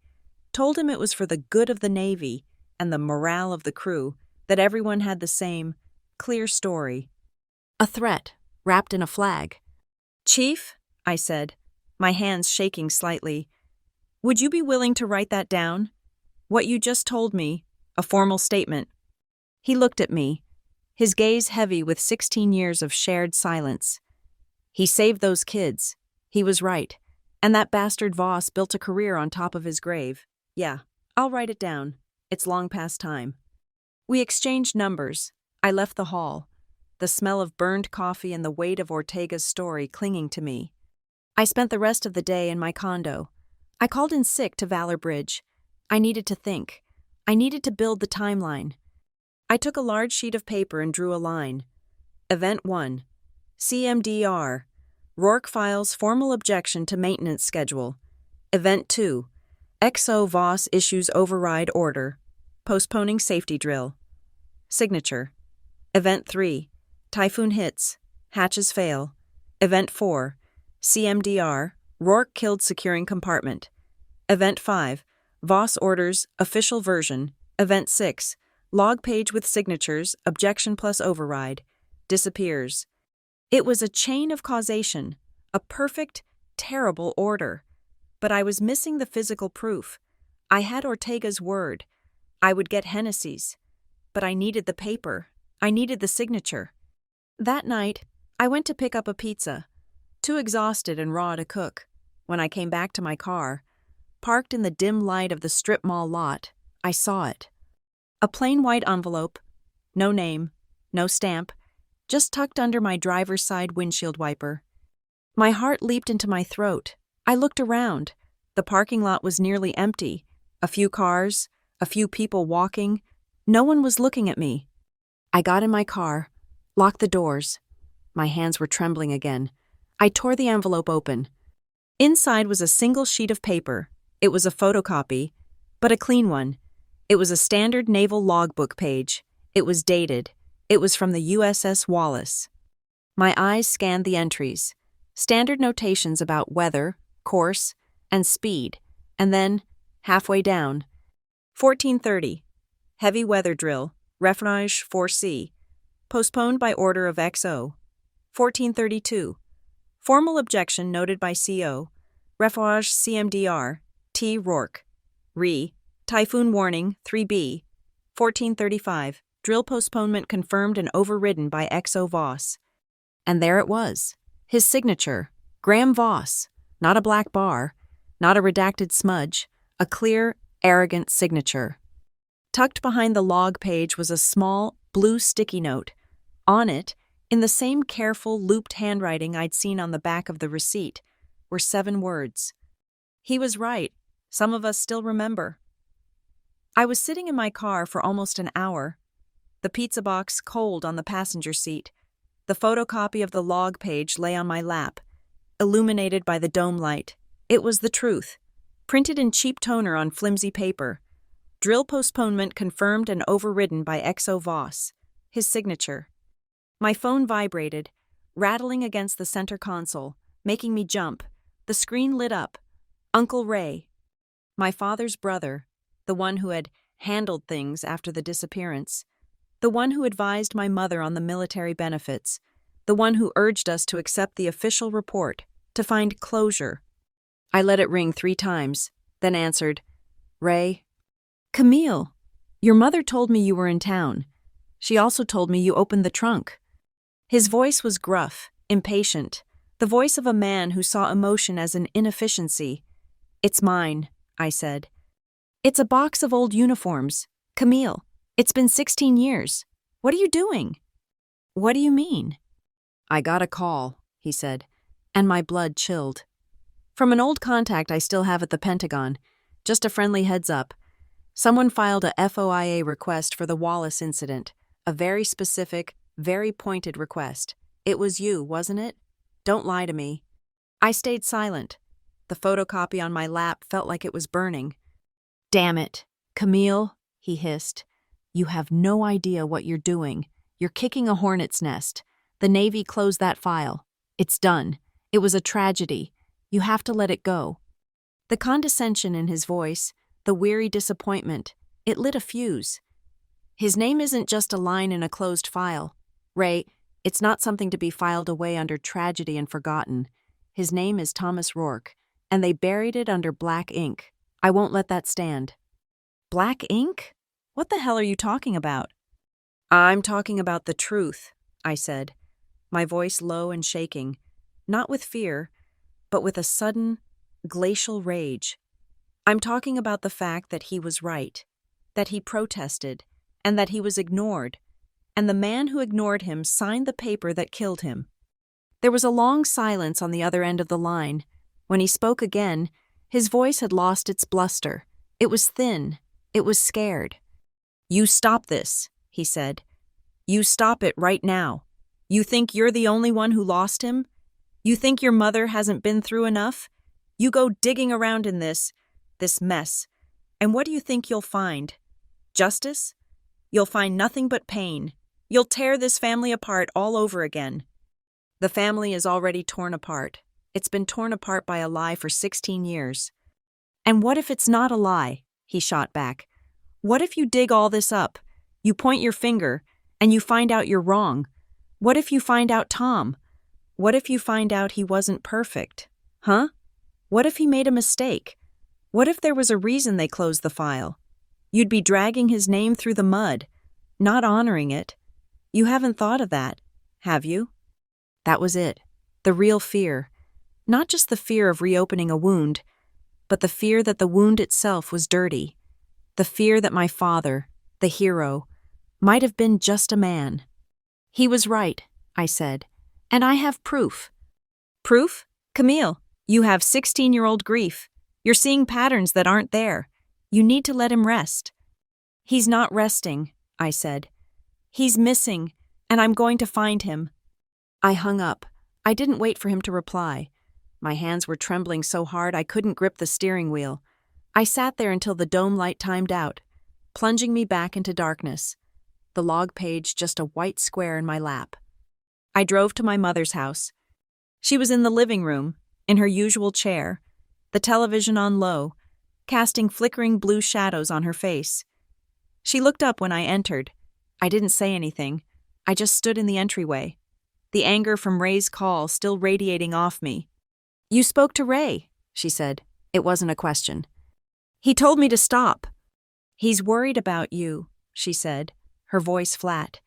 Told him it was for the good of the Navy and the morale of the crew, that everyone had the same, clear story. A threat, wrapped in a flag. Chief, I said, my hands shaking slightly, would you be willing to write that down? What you just told me, a formal statement. He looked at me, his gaze heavy with 16 years of shared silence. He saved those kids. He was right. And that bastard Voss built a career on top of his grave. Yeah, I'll write it down. It's long past time. We exchanged numbers. I left the hall, the smell of burned coffee and the weight of Ortega's story clinging to me. I spent the rest of the day in my condo. I called in sick to Valor Bridge. I needed to think. I needed to build the timeline. I took a large sheet of paper and drew a line. Event 1. CMDR. Rourke files formal objection to maintenance schedule. Event 2. XO Voss issues override order. Postponing safety drill. Signature. Event 3. Typhoon hits. Hatches fail. Event 4. CMDR. Rourke killed securing compartment. Event 5. Voss orders, official version, event 6, log page with signatures, objection plus override, disappears. It was a chain of causation, a perfect, terrible order. But I was missing the physical proof. I had Ortega's word. I would get Hennessy's. But I needed the paper. I needed the signature. That night, I went to pick up a pizza, too exhausted and raw to cook. When I came back to my car, parked in the dim light of the strip mall lot, I saw it. A plain white envelope, no name, no stamp, just tucked under my driver's side windshield wiper. My heart leaped into my throat. I looked around. The parking lot was nearly empty. A few cars, a few people walking. No one was looking at me. I got in my car, locked the doors. My hands were trembling again. I tore the envelope open. Inside was a single sheet of paper. It was a photocopy, but a clean one. It was a standard naval logbook page. It was dated. It was from the USS Wallace. My eyes scanned the entries. Standard notations about weather, course, and speed, and then, halfway down, 1430, heavy weather drill, Refuge 4C, postponed by order of XO. 1432, formal objection noted by CO, Refuge CMDR, T. Rourke, Typhoon warning 3B, 1435, drill postponement confirmed and overridden by XO Voss. And there it was, his signature, Graham Voss, not a black bar, not a redacted smudge, a clear, arrogant signature. Tucked behind the log page was a small, blue sticky note. On it, in the same careful, looped handwriting I'd seen on the back of the receipt, were 7 words. He was right. Some of us still remember. I was sitting in my car for almost an hour. The pizza box cold on the passenger seat. The photocopy of the log page lay on my lap, illuminated by the dome light. It was the truth, printed in cheap toner on flimsy paper. Drill postponement confirmed and overridden by XO Voss. His signature. My phone vibrated, rattling against the center console, making me jump. The screen lit up. Uncle Ray. My father's brother, the one who had handled things after the disappearance. The one who advised my mother on the military benefits. The one who urged us to accept the official report, to find closure. I let it ring 3 times, then answered, Ray. Camille, your mother told me you were in town. She also told me you opened the trunk. His voice was gruff, impatient, the voice of a man who saw emotion as an inefficiency. It's mine, I said. It's a box of old uniforms. Camille, it's been 16 years. What are you doing? What do you mean? I got a call, he said, and my blood chilled. From an old contact I still have at the Pentagon. Just a friendly heads up. Someone filed a FOIA request for the Wallace incident. A very specific, very pointed request. It was you, wasn't it? Don't lie to me. I stayed silent. The photocopy on my lap felt like it was burning. Damn it, Camille, he hissed. You have no idea what you're doing. You're kicking a hornet's nest. The Navy closed that file. It's done. It was a tragedy. You have to let it go. The condescension in his voice, the weary disappointment, it lit a fuse. His name isn't just a line in a closed file. Ray, it's not something to be filed away under tragedy and forgotten. His name is Thomas Rourke, and they buried it under black ink. I won't let that stand. Black ink? What the hell are you talking about? I'm talking about the truth, I said, my voice low and shaking, not with fear, but with a sudden, glacial rage. I'm talking about the fact that he was right, that he protested, and that he was ignored, and the man who ignored him signed the paper that killed him. There was a long silence on the other end of the line. When he spoke again, his voice had lost its bluster. It was thin. It was scared. You stop this, he said. You stop it right now. You think you're the only one who lost him? You think your mother hasn't been through enough? You go digging around in this mess, and what do you think you'll find? Justice? You'll find nothing but pain. You'll tear this family apart all over again. The family is already torn apart. It's been torn apart by a lie for 16 years. And what if it's not a lie? he shot back. What if you dig all this up? You point your finger, and you find out you're wrong. What if you find out Tom? What if you find out he wasn't perfect? Huh? What if he made a mistake? What if there was a reason they closed the file? You'd be dragging his name through the mud, not honoring it. You haven't thought of that, have you? That was it. The real fear. Not just the fear of reopening a wound, but the fear that the wound itself was dirty. The fear that my father, the hero, might have been just a man. He was right, I said, and I have proof. Proof? Camille, you have 16-year-old grief. You're seeing patterns that aren't there. You need to let him rest. He's not resting, I said. He's missing, and I'm going to find him. I hung up. I didn't wait for him to reply. My hands were trembling so hard I couldn't grip the steering wheel. I sat there until the dome light timed out, plunging me back into darkness. The log page just a white square in my lap. I drove to my mother's house. She was in the living room, in her usual chair, the television on low, casting flickering blue shadows on her face. She looked up when I entered. I didn't say anything. I just stood in the entryway, the anger from Ray's call still radiating off me. "You spoke to Ray," she said. It wasn't a question. "He told me to stop." "He's worried about you," she said, her voice flat.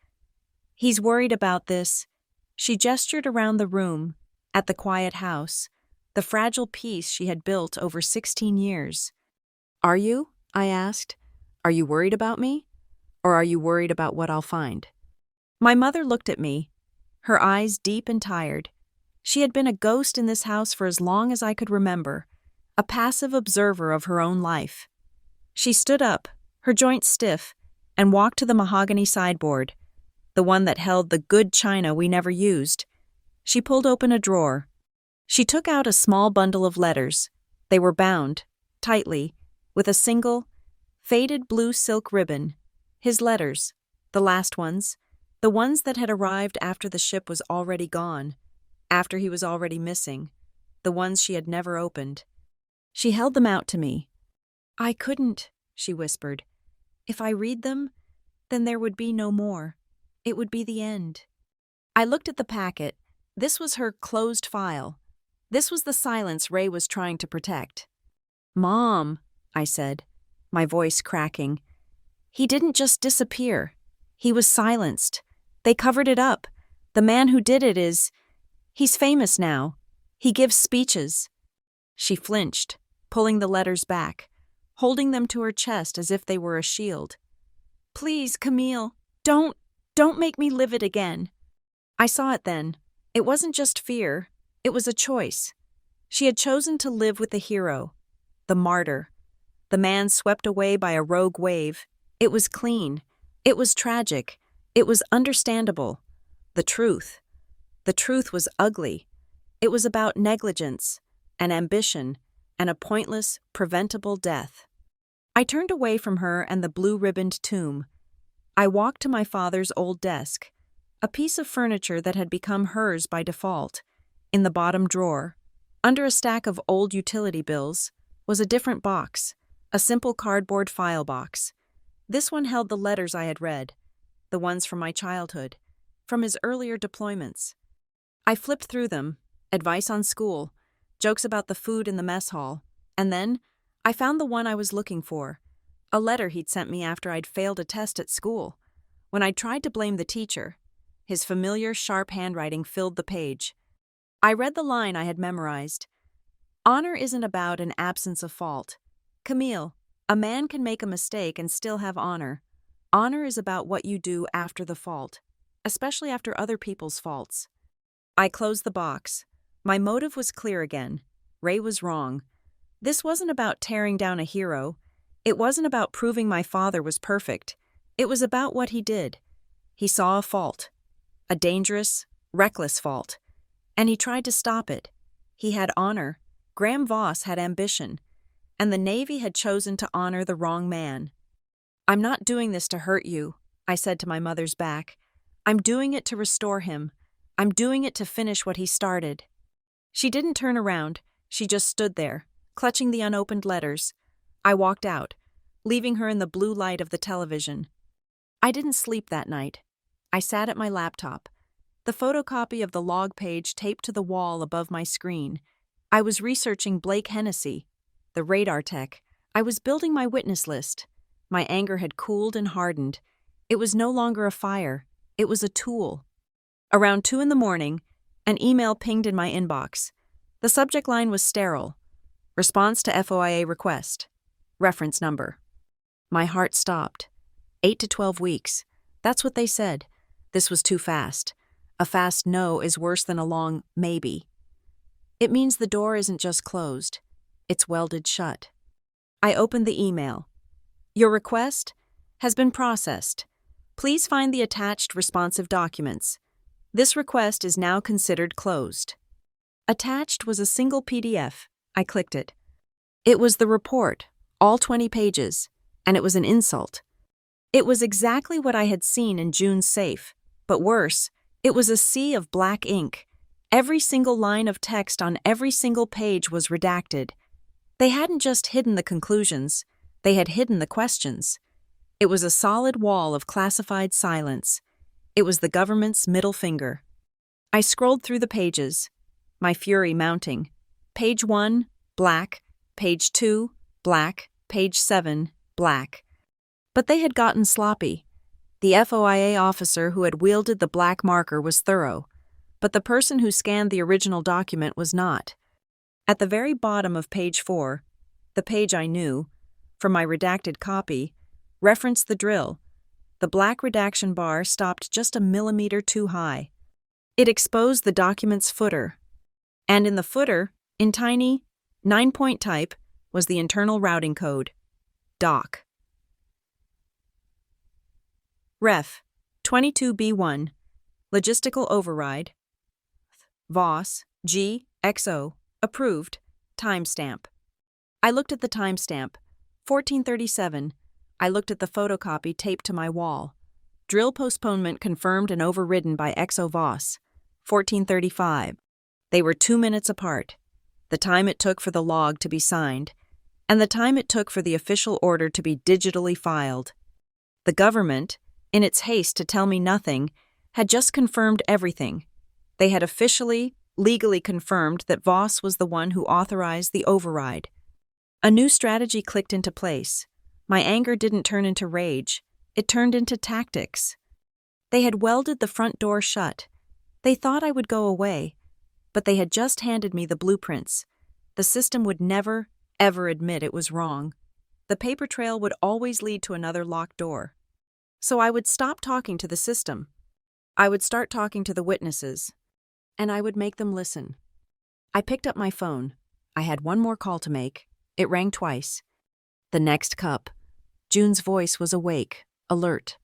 "He's worried about this." She gestured around the room, at the quiet house, the fragile piece she had built over 16 years. "Are you?" I asked. "Are you worried about me? Or are you worried about what I'll find?" My mother looked at me, her eyes deep and tired. She had been a ghost in this house for as long as I could remember, a passive observer of her own life. She stood up, her joints stiff, and walked to the mahogany sideboard, the one that held the good china we never used. She pulled open a drawer. She took out a small bundle of letters. They were bound, tightly, with a single, faded blue silk ribbon. His letters, the last ones, the ones that had arrived after the ship was already gone, after he was already missing, the ones she had never opened. She held them out to me. "I couldn't," she whispered. "If I read them, then there would be no more. It would be the end." I looked at the packet. This was her closed file. This was the silence Ray was trying to protect. "Mom," I said, my voice cracking. "He didn't just disappear. He was silenced. They covered it up. The man who did it he's famous now. He gives speeches." She flinched, pulling the letters back, holding them to her chest as if they were a shield. "Please, Camille, don't make me live it again." I saw it then. It wasn't just fear. It was a choice. She had chosen to live with the hero, the martyr, the man swept away by a rogue wave. It was clean. It was tragic. It was understandable. The truth was ugly. It was about negligence, and ambition, and a pointless, preventable death. I turned away from her and the blue-ribboned tomb. I walked to my father's old desk, a piece of furniture that had become hers by default. In the bottom drawer, under a stack of old utility bills, was a different box, a simple cardboard file box. This one held the letters I had read, the ones from my childhood, from his earlier deployments. I flipped through them, advice on school, jokes about the food in the mess hall, and then I found the one I was looking for, a letter he'd sent me after I'd failed a test at school. When I tried to blame the teacher, his familiar, sharp handwriting filled the page. I read the line I had memorized. "Honor isn't about an absence of fault. Camille, a man can make a mistake and still have honor. Honor is about what you do after the fault, especially after other people's faults." I closed the box. My motive was clear again. Ray was wrong. This wasn't about tearing down a hero. It wasn't about proving my father was perfect. It was about what he did. He saw a fault, a dangerous, reckless fault, and he tried to stop it. He had honor. Graham Voss had ambition. And the Navy had chosen to honor the wrong man. "I'm not doing this to hurt you," I said to my mother's back. "I'm doing it to restore him. I'm doing it to finish what he started." She didn't turn around. She just stood there, clutching the unopened letters. I walked out, leaving her in the blue light of the television. I didn't sleep that night. I sat at my laptop, the photocopy of the log page taped to the wall above my screen. I was researching Blake Hennessy, the radar tech. I was building my witness list. My anger had cooled and hardened. It was no longer a fire. It was a tool. Around 2 a.m, an email pinged in my inbox. The subject line was sterile. Response to FOIA request. Reference number. My heart stopped. 8 to 12 weeks. That's what they said. This was too fast. A fast no is worse than a long maybe. It means the door isn't just closed. It's welded shut. I opened the email. Your request has been processed. Please find the attached responsive documents. This request is now considered closed. Attached was a single PDF. I clicked it. It was the report, all 20 pages, and it was an insult. It was exactly what I had seen in June's safe, but worse, it was a sea of black ink. Every single line of text on every single page was redacted. They hadn't just hidden the conclusions, they had hidden the questions. It was a solid wall of classified silence. It was the government's middle finger. I scrolled through the pages, my fury mounting. Page 1, black. Page 2, black. Page 7, black. But they had gotten sloppy. The FOIA officer who had wielded the black marker was thorough, but the person who scanned the original document was not. At the very bottom of page 4, the page I knew, from my redacted copy, referenced the drill. The black redaction bar stopped just a millimeter too high. It exposed the document's footer. And in the footer, in tiny, 9-point type, was the internal routing code. DOC. Ref. 22B1. Logistical override. VOS. G. XO. Approved. Timestamp. I looked at the timestamp. 1437. I looked at the photocopy taped to my wall. Drill postponement confirmed and overridden by XO VOS. 1435. They were 2 minutes apart. The time it took for the log to be signed, and the time it took for the official order to be digitally filed. The government, in its haste to tell me nothing, had just confirmed everything. They had officially, legally confirmed that Voss was the one who authorized the override. A new strategy clicked into place. My anger didn't turn into rage. It turned into tactics. They had welded the front door shut. They thought I would go away, but they had just handed me the blueprints. The system would never, ever admit it was wrong. The paper trail would always lead to another locked door. So I would stop talking to the system. I would start talking to the witnesses, and I would make them listen. I picked up my phone. I had one more call to make. It rang twice. The next cup. June's voice was awake, alert.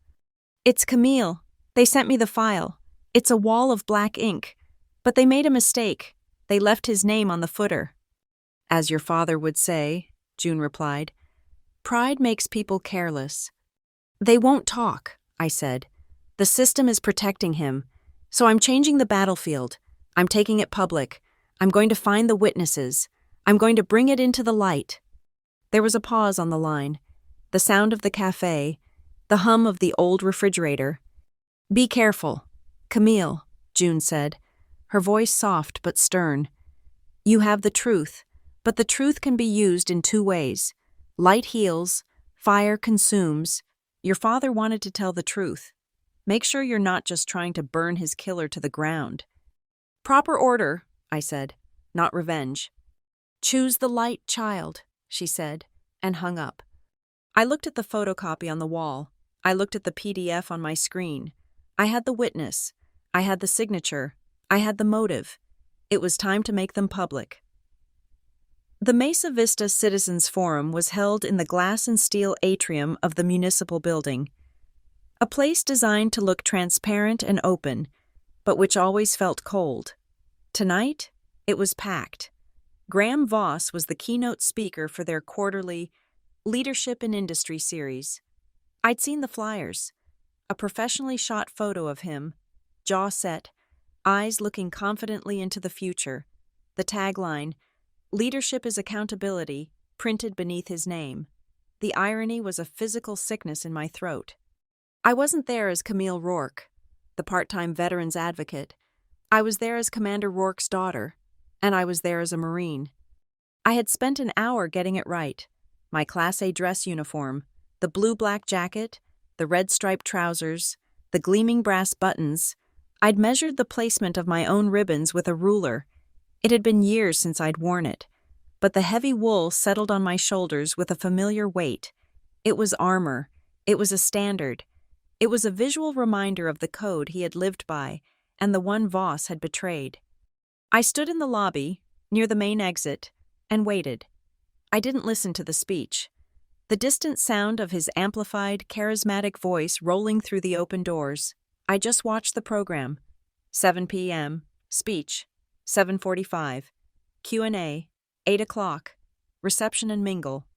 It's Camille. They sent me the file. It's a wall of black ink. But they made a mistake. They left his name on the footer. As your father would say, June replied, pride makes people careless. They won't talk, I said. The system is protecting him. So I'm changing the battlefield. I'm taking it public. I'm going to find the witnesses. I'm going to bring it into the light. There was a pause on the line. The sound of the cafe, the hum of the old refrigerator. Be careful. Camille, June said, her voice soft but stern. You have the truth, but the truth can be used in 2 ways. Light heals, fire consumes. Your father wanted to tell the truth. Make sure you're not just trying to burn his killer to the ground. Proper order, I said, not revenge. Choose the light, child, she said, and hung up. I looked at the photocopy on the wall. I looked at the PDF on my screen. I had the witness. I had the signature. I had the motive. It was time to make them public. The Mesa Vista Citizens Forum was held in the glass and steel atrium of the municipal building, a place designed to look transparent and open, but which always felt cold. Tonight, it was packed. Graham Voss was the keynote speaker for their quarterly Leadership in Industry series. I'd seen the flyers, a professionally shot photo of him, jaw set, eyes looking confidently into the future, the tagline, Leadership is Accountability, printed beneath his name. The irony was a physical sickness in my throat. I wasn't there as Camille Rourke, the part-time veterans advocate. I was there as Commander Rourke's daughter, and I was there as a Marine. I had spent an hour getting it right. My Class A dress uniform, the blue-black jacket, the red striped trousers, the gleaming brass buttons. I'd measured the placement of my own ribbons with a ruler. It had been years since I'd worn it, but the heavy wool settled on my shoulders with a familiar weight. It was armor. It was a standard. It was a visual reminder of the code he had lived by and the one Voss had betrayed. I stood in the lobby, near the main exit, and waited. I didn't listen to the speech. The distant sound of his amplified, charismatic voice rolling through the open doors. I just watched the program. 7 p.m., speech. 7:45, Q&A, 8 o'clock, reception and mingle.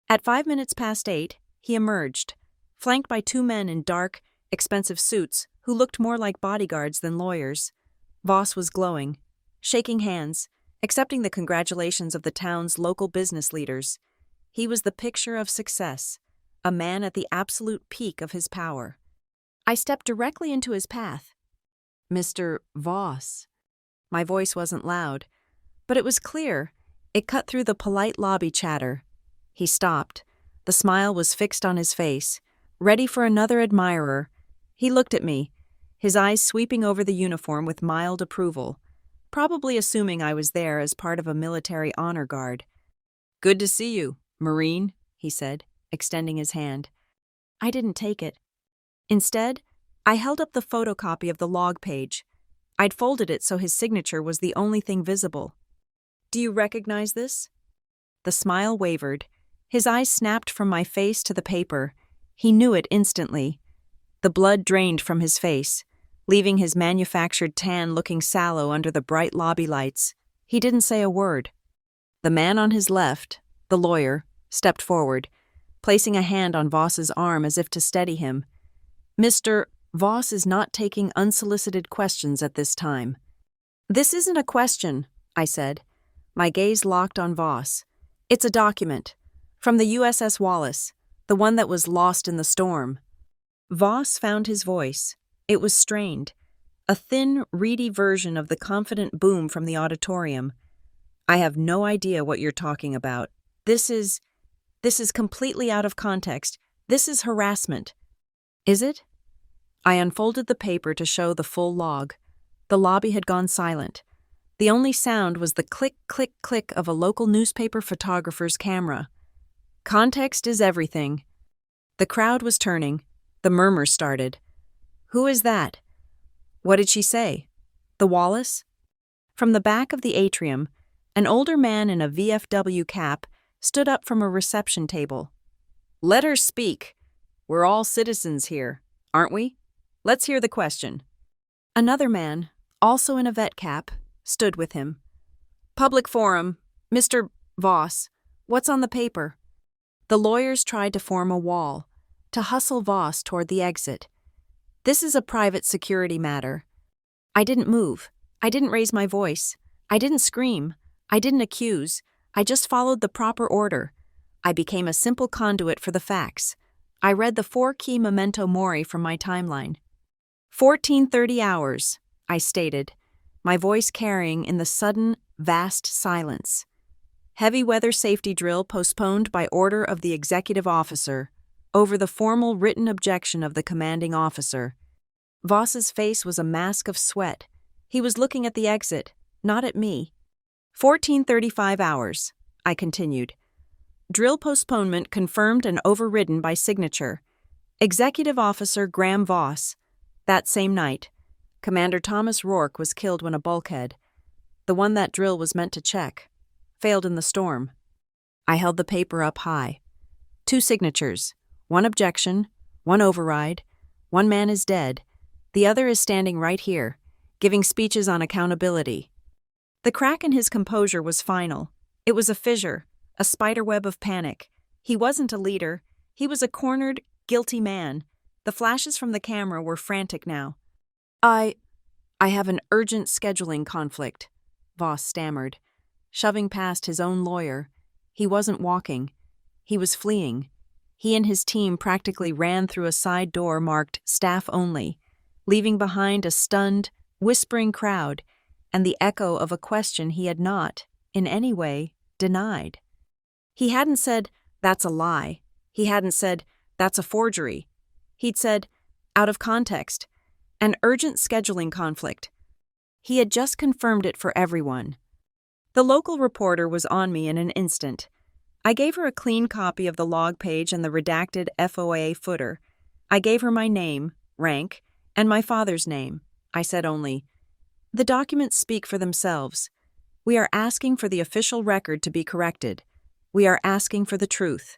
At 5 minutes past 8, he emerged, flanked by two men in dark, expensive suits who looked more like bodyguards than lawyers. Voss was glowing, shaking hands, accepting the congratulations of the town's local business leaders. He was the picture of success, a man at the absolute peak of his power. I stepped directly into his path. Mr. Voss. My voice wasn't loud, but it was clear. It cut through the polite lobby chatter. He stopped. The smile was fixed on his face, ready for another admirer. He looked at me, his eyes sweeping over the uniform with mild approval, probably assuming I was there as part of a military honor guard. "Good to see you, Marine," he said, extending his hand. I didn't take it. Instead, I held up the photocopy of the log page. I'd folded it so his signature was the only thing visible. "Do you recognize this?" The smile wavered. His eyes snapped from my face to the paper. He knew it instantly. The blood drained from his face, leaving his manufactured tan looking sallow under the bright lobby lights. He didn't say a word. The man on his left, the lawyer, stepped forward, placing a hand on Voss's arm as if to steady him. "Mr. Voss is not taking unsolicited questions at this time." "This isn't a question," I said. My gaze locked on Voss. "It's a document. From the USS Wallace, the one that was lost in the storm." Voss found his voice. It was strained, a thin, reedy version of the confident boom from the auditorium. "I have no idea what you're talking about. This is completely out of context. This is harassment." "Is it?" I unfolded the paper to show the full log. The lobby had gone silent. The only sound was the click, click, click of a local newspaper photographer's camera. Context is everything. The crowd was turning. The murmurs started. "Who is that?" "What did she say?" "The Wallace?" From the back of the atrium, an older man in a VFW cap stood up from a reception table. "Let her speak. We're all citizens here, aren't we? Let's hear the question." Another man, also in a vet cap, stood with him. "Public forum. Mr. Voss, what's on the paper?" The lawyers tried to form a wall, to hustle Voss toward the exit. "This is a private security matter." I didn't move. I didn't raise my voice. I didn't scream. I didn't accuse. I just followed the proper order. I became a simple conduit for the facts. I read the 4 key memento mori from my timeline. 14:30 hours, I stated, my voice carrying in the sudden, vast silence. Heavy weather safety drill postponed by order of the executive officer, over the formal written objection of the commanding officer. Voss's face was a mask of sweat. He was looking at the exit, not at me. 14:35 hours, I continued. Drill postponement confirmed and overridden by signature. Executive Officer Graham Voss. That same night, Commander Thomas Rourke was killed when a bulkhead, the one that drill was meant to check, failed in the storm. I held the paper up high. 2 signatures, 1 objection, 1 override. 1 man is dead. The other is standing right here, giving speeches on accountability. The crack in his composure was final. It was a fissure, a spiderweb of panic. He wasn't a leader. He was a cornered, guilty man. The flashes from the camera were frantic now. I have an urgent scheduling conflict, Voss stammered, shoving past his own lawyer. He wasn't walking. He was fleeing. He and his team practically ran through a side door marked Staff Only, leaving behind a stunned, whispering crowd and the echo of a question he had not, in any way, denied. He hadn't said, "That's a lie." He hadn't said, "That's a forgery." He'd said, "Out of context, an urgent scheduling conflict." He had just confirmed it for everyone. The local reporter was on me in an instant. I gave her a clean copy of the log page and the redacted FOA footer. I gave her my name, rank, and my father's name. I said only, "The documents speak for themselves. We are asking for the official record to be corrected. We are asking for the truth."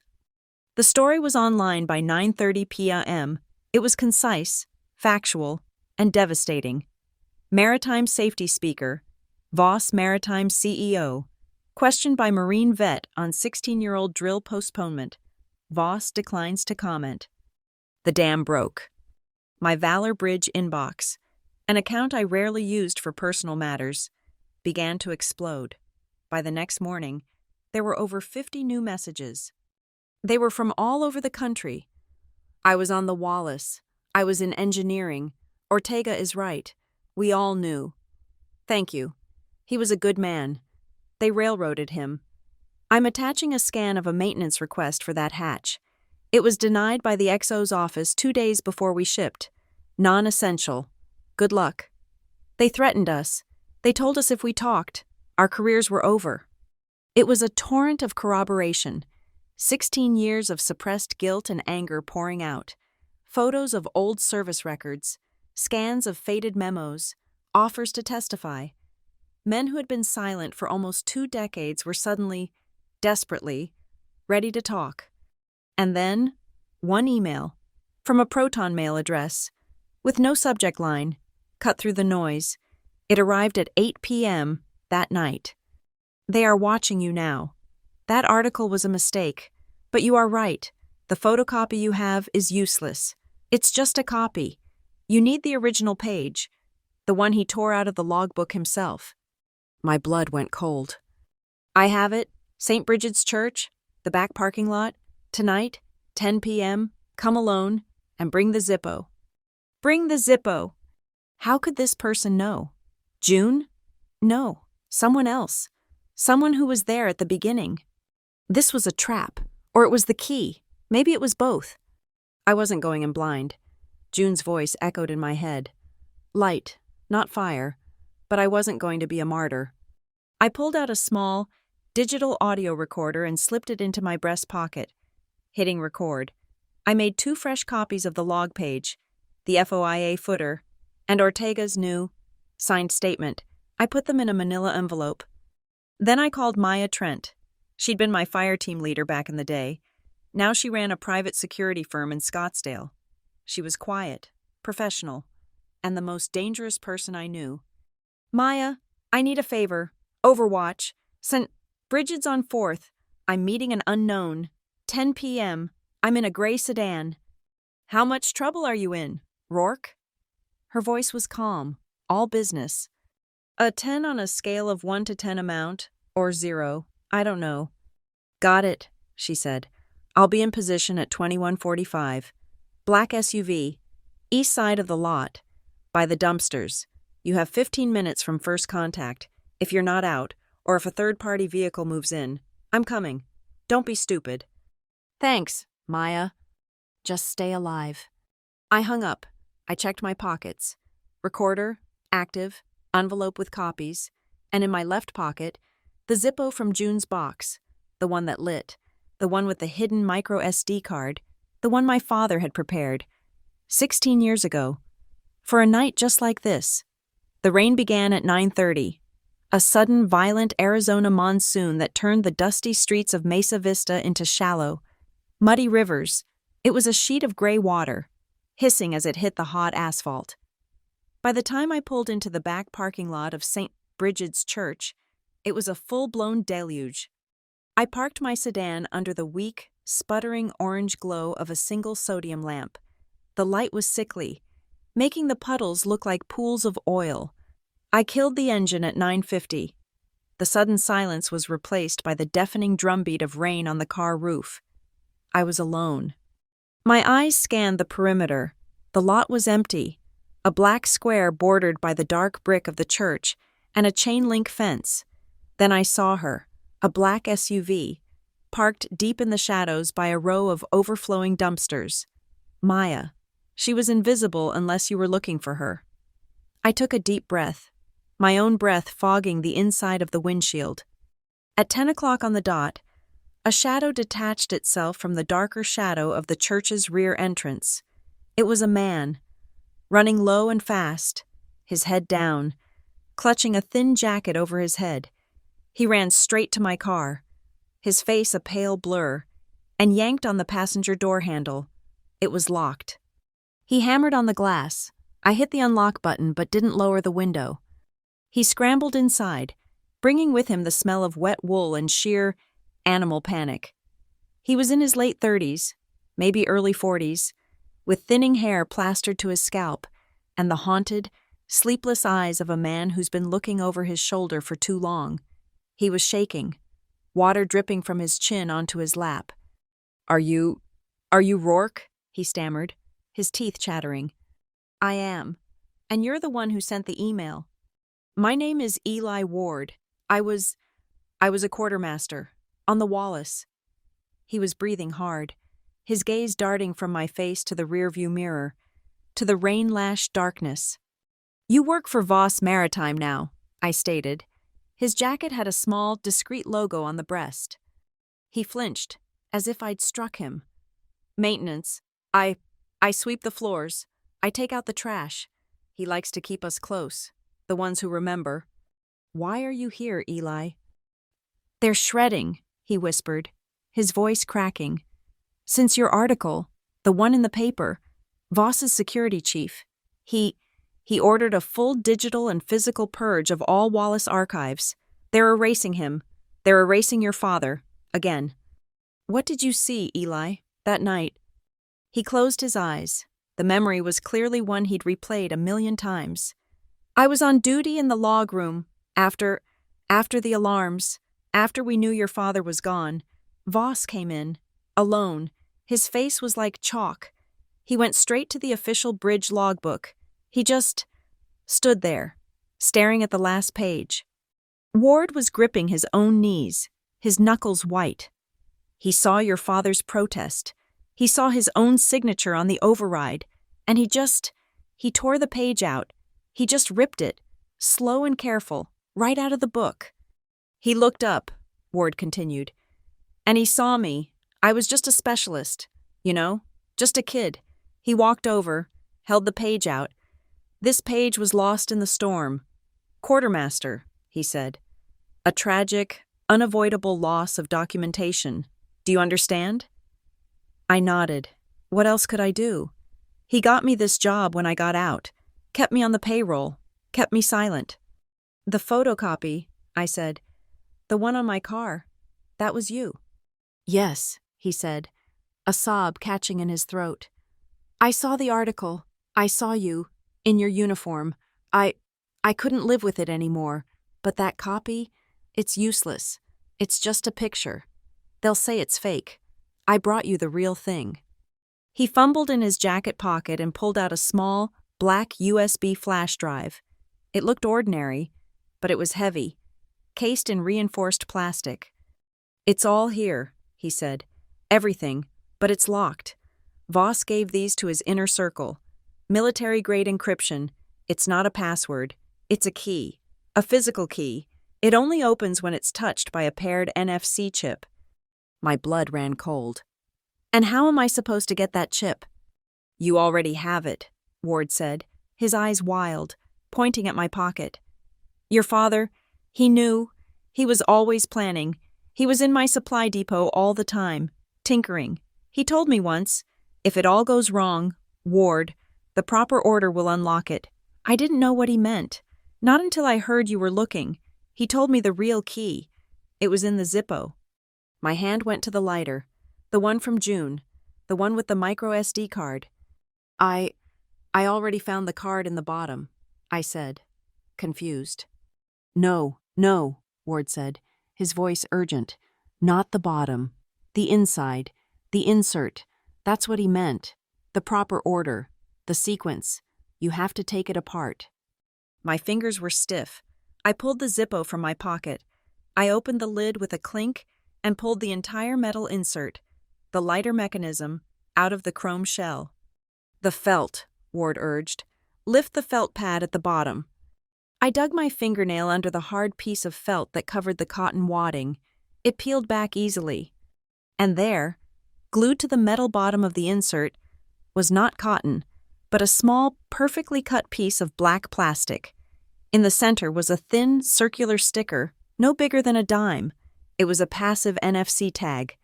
The story was online by 9:30 p.m. It was concise, factual, and devastating. Maritime safety speaker, Voss Maritime CEO, questioned by Marine vet on 16-year-old drill postponement. Voss declines to comment. The dam broke. My Valor Bridge inbox, an account I rarely used for personal matters, began to explode. By the next morning, there were over 50 new messages. They were from all over the country. I was on the Wallace. I was in engineering. Ortega is right. We all knew. Thank you. He was a good man. They railroaded him. I'm attaching a scan of a maintenance request for that hatch. It was denied by the XO's office 2 days before we shipped. Non-essential. Good luck. They threatened us. They told us if we talked, our careers were over. It was a torrent of corroboration. 16 years of suppressed guilt and anger pouring out. Photos of old service records, scans of faded memos, offers to testify. Men who had been silent for almost 2 decades were suddenly, desperately, ready to talk. And then, one email, from a Proton Mail address, with no subject line, cut through the noise. It arrived at 8 p.m. that night. They are watching you now. That article was a mistake, but you are right. The photocopy you have is useless. It's just a copy. You need the original page, the one he tore out of the logbook himself. My blood went cold. I have it, St. Bridget's Church, the back parking lot, tonight, 10 p.m., come alone, and bring the Zippo. Bring the Zippo! How could this person know? June? No, someone else. Someone who was there at the beginning. This was a trap, or it was the key. Maybe it was both. I wasn't going in blind. June's voice echoed in my head. Light, not fire, but I wasn't going to be a martyr. I pulled out a small, digital audio recorder and slipped it into my breast pocket. Hitting record, I made 2 fresh copies of the log page, the FOIA footer, and Ortega's new, signed statement. I put them in a manila envelope. Then I called Maya Trent. She'd been my fire team leader back in the day. Now she ran a private security firm in Scottsdale. She was quiet, professional, and the most dangerous person I knew. Maya, I need a favor. Overwatch. St. Bridget's on 4th. I'm meeting an unknown. 10 p.m. I'm in a gray sedan. How much trouble are you in, Rourke? Her voice was calm, all business. A 10 on a scale of 1 to 10 amount, or 0, I don't know. Got it, she said. I'll be in position at 2145. Black SUV, east side of the lot, by the dumpsters. You have 15 minutes from first contact, if you're not out, or if a third-party vehicle moves in. I'm coming. Don't be stupid. Thanks, Maya. Just stay alive. I hung up. I checked my pockets. Recorder, active, envelope with copies, and in my left pocket, the Zippo from June's box, the one that lit, the one with the hidden micro SD card, the one my father had prepared, 16 years ago, for a night just like this. The rain began at 9:30, a sudden, violent Arizona monsoon that turned the dusty streets of Mesa Vista into shallow, muddy rivers. It was a sheet of gray water, hissing as it hit the hot asphalt. By the time I pulled into the back parking lot of St. Bridget's Church, it was a full-blown deluge. I parked my sedan under the weak, sputtering orange glow of a single sodium lamp. The light was sickly, making the puddles look like pools of oil. I killed the engine at 9:50. The sudden silence was replaced by the deafening drumbeat of rain on the car roof. I was alone. My eyes scanned the perimeter. The lot was empty. A black square bordered by the dark brick of the church and a chain-link fence. Then I saw her, a black SUV, parked deep in the shadows by a row of overflowing dumpsters. Maya. She was invisible unless you were looking for her. I took a deep breath, my own breath fogging the inside of the windshield. At 10 o'clock on the dot, a shadow detached itself from the darker shadow of the church's rear entrance. It was a man, running low and fast, his head down, clutching a thin jacket over his head. He ran straight to my car, his face a pale blur, and yanked on the passenger door handle. It was locked. He hammered on the glass. I hit the unlock button but didn't lower the window. He scrambled inside, bringing with him the smell of wet wool and sheer animal panic. He was in his late 30s, maybe early 40s, with thinning hair plastered to his scalp and the haunted, sleepless eyes of a man who's been looking over his shoulder for too long. He was shaking, water dripping from his chin onto his lap. Are you Rourke?" he stammered, his teeth chattering. "I am. And you're the one who sent the email. My name is Eli Ward. I was a quartermaster, on the Wallace." He was breathing hard, his gaze darting from my face to the rearview mirror, to the rain-lashed darkness. "You work for Voss Maritime now," I stated. His jacket had a small, discreet logo on the breast. He flinched, as if I'd struck him. "Maintenance. I sweep the floors. I take out the trash. He likes to keep us close, the ones who remember." "Why are you here, Eli?" "They're shredding," he whispered, his voice cracking. "Since your article, the one in the paper, Voss's security chief, he ordered a full digital and physical purge of all Wallace archives. They're erasing him. They're erasing your father. Again." "What did you see, Eli, that night?" He closed his eyes. The memory was clearly one he'd replayed a million times. "I was on duty in the log room. After the alarms, after we knew your father was gone, Voss came in, alone. His face was like chalk. He went straight to the official bridge logbook. He just stood there, staring at the last page." Ward was gripping his own knees, his knuckles white. "He saw your father's protest. He saw his own signature on the override, and he tore the page out. He just ripped it, slow and careful, right out of the book." "He looked up," Ward continued, "and he saw me. I was just a specialist, just a kid. He walked over, held the page out. 'This page was lost in the storm. Quartermaster,' he said. 'A tragic, unavoidable loss of documentation. Do you understand?'" I nodded. What else could I do? He got me this job when I got out, kept me on the payroll, kept me silent. "The photocopy," I said. "The one on my car. That was you." "Yes," he said, a sob catching in his throat. "I saw the article. I saw you, in your uniform. I couldn't live with it anymore. But that copy, it's useless. It's just a picture. They'll say it's fake. I brought you the real thing." He fumbled in his jacket pocket and pulled out a small, black USB flash drive. It looked ordinary, but it was heavy, cased in reinforced plastic. "It's all here," he said. "Everything, but it's locked. Voss gave these to his inner circle. Military-grade encryption. It's not a password. It's a key. A physical key. It only opens when it's touched by a paired NFC chip." My blood ran cold. "And how am I supposed to get that chip?" "You already have it," Ward said, his eyes wild, pointing at my pocket. "Your father, he knew. He was always planning. He was in my supply depot all the time, tinkering. He told me once, 'If it all goes wrong, Ward, the proper order will unlock it.' I didn't know what he meant. Not until I heard you were looking. He told me the real key. It was in the Zippo." My hand went to the lighter, the one from June, the one with the micro SD card. I already found the card in the bottom," I said, confused. No, Ward said, his voice urgent. "Not the bottom. The inside. The insert. That's what he meant. The proper order. The sequence. You have to take it apart. My fingers were stiff. I pulled the Zippo from my pocket. I opened the lid with a clink and pulled the entire metal insert, the lighter mechanism, out of the chrome shell. The felt, Ward urged. Lift the felt pad at the bottom. I dug my fingernail under the hard piece of felt that covered the cotton wadding. It peeled back easily. And there, glued to the metal bottom of the insert, was not cotton, but a small, perfectly cut piece of black plastic. In the center was a thin, circular sticker, no bigger than a dime. It was a passive NFC tag.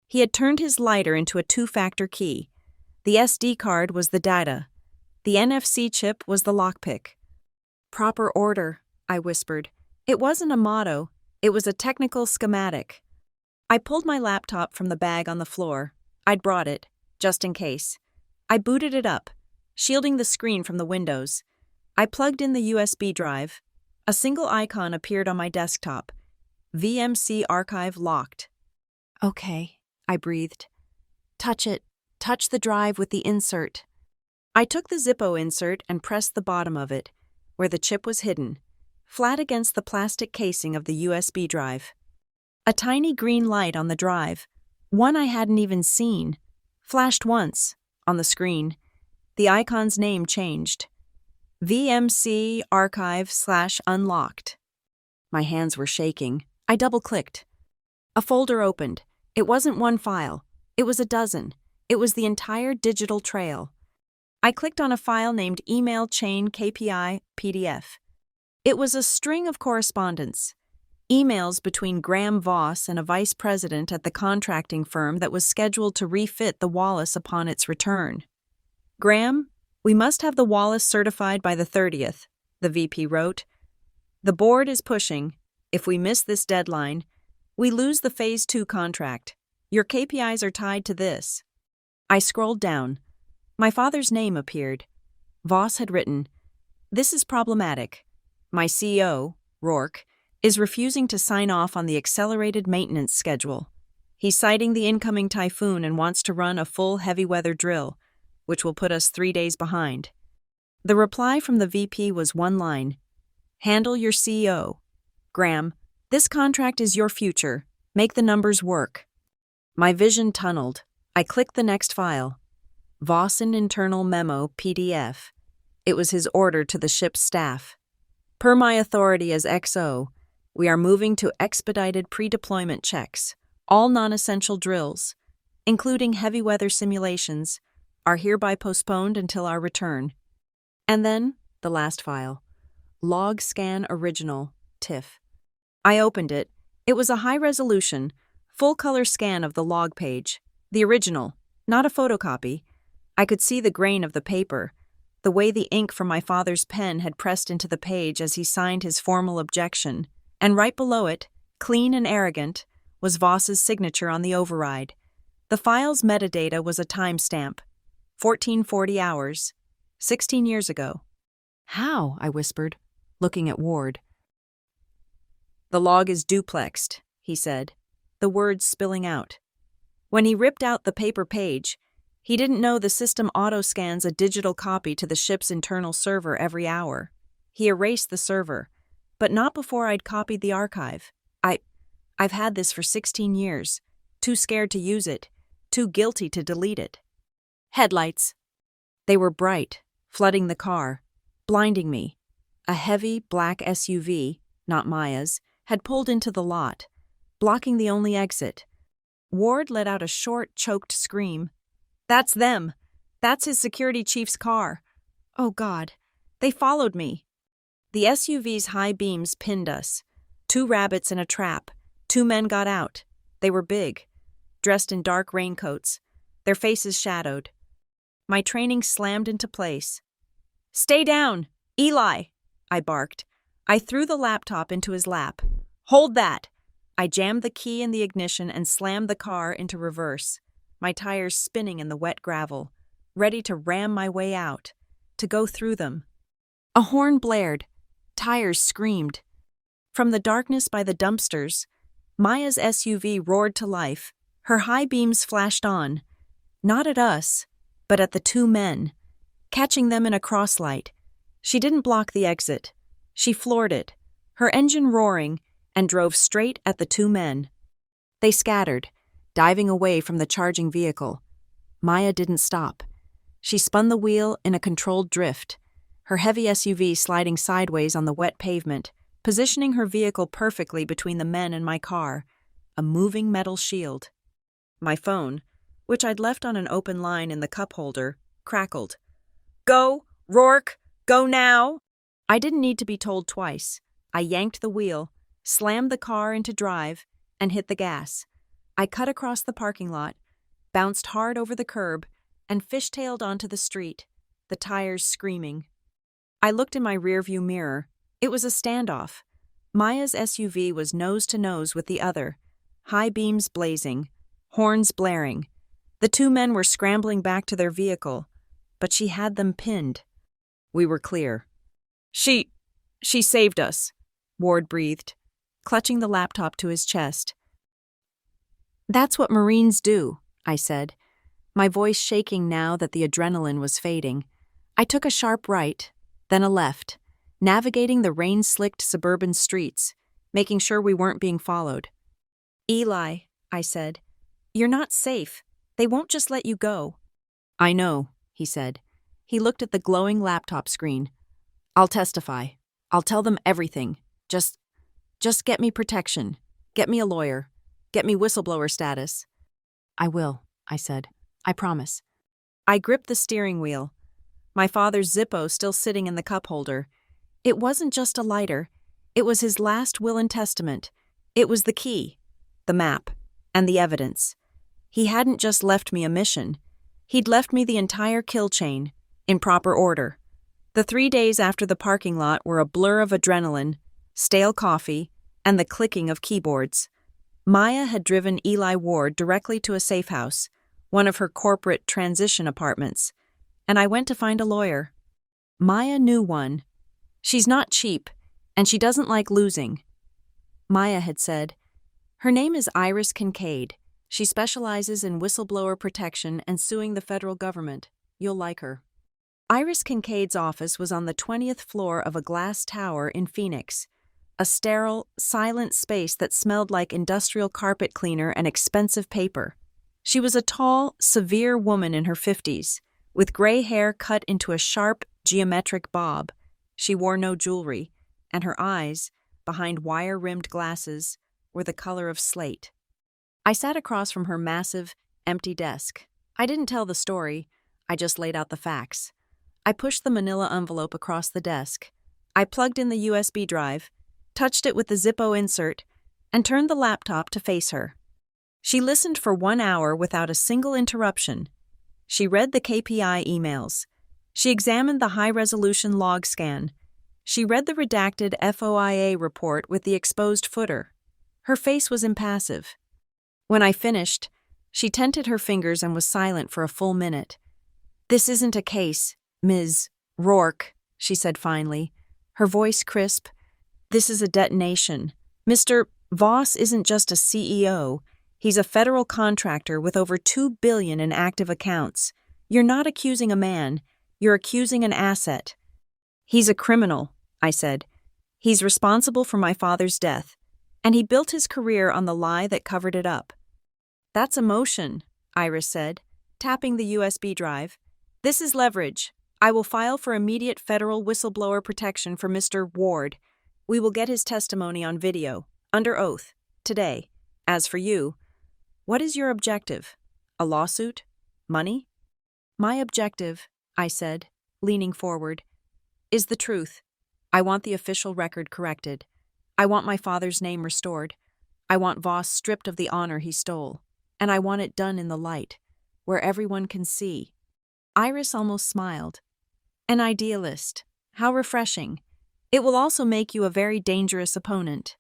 He had turned his lighter into a two-factor key. The SD card was the data. The NFC chip was the lockpick. Proper order, I whispered. It wasn't a motto. It was a technical schematic. I pulled my laptop from the bag on the floor. I'd brought it, just in case. I booted it up, shielding the screen from the windows. I plugged in the USB drive. A single icon appeared on my desktop. VMC archive locked. Okay, I breathed. Touch it. Touch the drive with the insert. I took the Zippo insert and pressed the bottom of it, where the chip was hidden, flat against the plastic casing of the USB drive. A tiny green light on the drive, one I hadn't even seen, flashed once, on the screen. The icon's name changed. VMC archive/unlocked. My hands were shaking. I double-clicked. A folder opened. It wasn't one file. It was a dozen. It was the entire digital trail. I clicked on a file named Email Chain KPI PDF. It was a string of correspondence. Emails between Graham Voss and a vice president at the contracting firm that was scheduled to refit the Wallace upon its return. Graham, we must have the Wallace certified by the 30th, the VP wrote. The board is pushing. If we miss this deadline, we lose the Phase 2 contract. Your KPIs are tied to this. I scrolled down. My father's name appeared. Voss had written, "This is problematic. My CEO, Rourke, is refusing to sign off on the accelerated maintenance schedule. He's citing the incoming typhoon and wants to run a full heavy weather drill, which will put us 3 days behind." The reply from the VP was one line. "Handle your CEO. Graham, this contract is your future. Make the numbers work." My vision tunneled. I clicked the next file. Vossen Internal Memo PDF. It was his order to the ship's staff. Per my authority as XO, we are moving to expedited pre-deployment checks. All non-essential drills, including heavy weather simulations, are hereby postponed until our return. And then, the last file. Log Scan Original, TIFF. I opened it. It was a high-resolution, full-color scan of the log page. The original, not a photocopy. I could see the grain of the paper, the way the ink from my father's pen had pressed into the page as he signed his formal objection, and right below it, clean and arrogant, was Voss's signature on the override. The file's metadata was a timestamp, 1440 hours, 16 years ago. "How?" I whispered, looking at Ward. "The log is duplexed," he said, the words spilling out. When he ripped out the paper page, he didn't know the system auto-scans a digital copy to the ship's internal server every hour. He erased the server, but not before I'd copied the archive. I've had this for 16 years, too scared to use it, too guilty to delete it. Headlights. They were bright, flooding the car, blinding me. A heavy, black SUV, not Maya's, had pulled into the lot, blocking the only exit. Ward let out a short, choked scream. "That's them! That's his security chief's car! Oh, God! They followed me!" The SUV's high beams pinned us. 2 rabbits in a trap. 2 men got out. They were big, dressed in dark raincoats, their faces shadowed. My training slammed into place. "Stay down! Eli!" I barked. I threw the laptop into his lap. "Hold that!" I jammed the key in the ignition and slammed the car into reverse, my tires spinning in the wet gravel, ready to ram my way out, to go through them. A horn blared. Tires screamed. From the darkness by the dumpsters, Maya's SUV roared to life, Her high beams flashed on, not at us, but at the two men, catching them in a crosslight. She didn't block the exit. She floored it, her engine roaring, and drove straight at the two men. They scattered, diving away from the charging vehicle. Maya didn't stop. She spun the wheel in a controlled drift, her heavy SUV sliding sideways on the wet pavement, positioning her vehicle perfectly between the men and my car, a moving metal shield. My phone, which I'd left on an open line in the cup holder, crackled. "Go, Rourke, go now!" I didn't need to be told twice. I yanked the wheel, slammed the car into drive, and hit the gas. I cut across the parking lot, bounced hard over the curb, and fishtailed onto the street, the tires screaming. I looked in my rearview mirror. It was a standoff. Maya's SUV was nose to nose with the other, high beams blazing, horns blaring. The two men were scrambling back to their vehicle, but she had them pinned. We were clear. She saved us," Ward breathed, clutching the laptop to his chest. "That's what Marines do," I said, my voice shaking now that the adrenaline was fading. I took a sharp right, then a left, navigating the rain-slicked suburban streets, making sure we weren't being followed. "Eli," I said, "you're not safe. They won't just let you go." "I know," he said. He looked at the glowing laptop screen. "I'll testify. I'll tell them everything. Just get me protection. Get me a lawyer. Get me whistleblower status." "I will," I said. "I promise." I gripped the steering wheel, my father's Zippo still sitting in the cup holder. It wasn't just a lighter. It was his last will and testament. It was the key, the map, and the evidence. He hadn't just left me a mission. He'd left me the entire kill chain, in proper order. The 3 days after the parking lot were a blur of adrenaline, stale coffee, and the clicking of keyboards. Maya had driven Eli Ward directly to a safe house, one of her corporate transition apartments, and I went to find a lawyer. Maya knew one. She's not cheap, and she doesn't like losing. Maya had said, "Her name is Iris Kincaid. She specializes in whistleblower protection and suing the federal government. You'll like her." Iris Kincaid's office was on the 20th floor of a glass tower in Phoenix, a sterile, silent space that smelled like industrial carpet cleaner and expensive paper. She was a tall, severe woman in her 50s, with gray hair cut into a sharp, geometric bob. She wore no jewelry, and her eyes, behind wire-rimmed glasses, were the color of slate. I sat across from her massive, empty desk. I didn't tell the story, I just laid out the facts. I pushed the manila envelope across the desk. I plugged in the USB drive, touched it with the Zippo insert, and turned the laptop to face her. She listened for 1 hour without a single interruption. She read the KPI emails. She examined the high-resolution log scan. She read the redacted FOIA report with the exposed footer. Her face was impassive. When I finished, she tented her fingers and was silent for a full minute. "This isn't a case, Ms. Rourke," she said finally, her voice crisp. "This is a detonation. Mr. Voss isn't just a CEO. He's a federal contractor with over $2 billion in active accounts. You're not accusing a man. You're accusing an asset." "He's a criminal," I said. "He's responsible for my father's death, and he built his career on the lie that covered it up." "That's emotion," Iris said, tapping the USB drive. "This is leverage. I will file for immediate federal whistleblower protection for Mr. Ward. We will get his testimony on video, under oath, today. As for you, what is your objective? A lawsuit? Money?" "My objective," I said, leaning forward, "is the truth. I want the official record corrected. I want my father's name restored. I want Voss stripped of the honor he stole. And I want it done in the light, where everyone can see." Iris almost smiled. "An idealist. How refreshing. It will also make you a very dangerous opponent."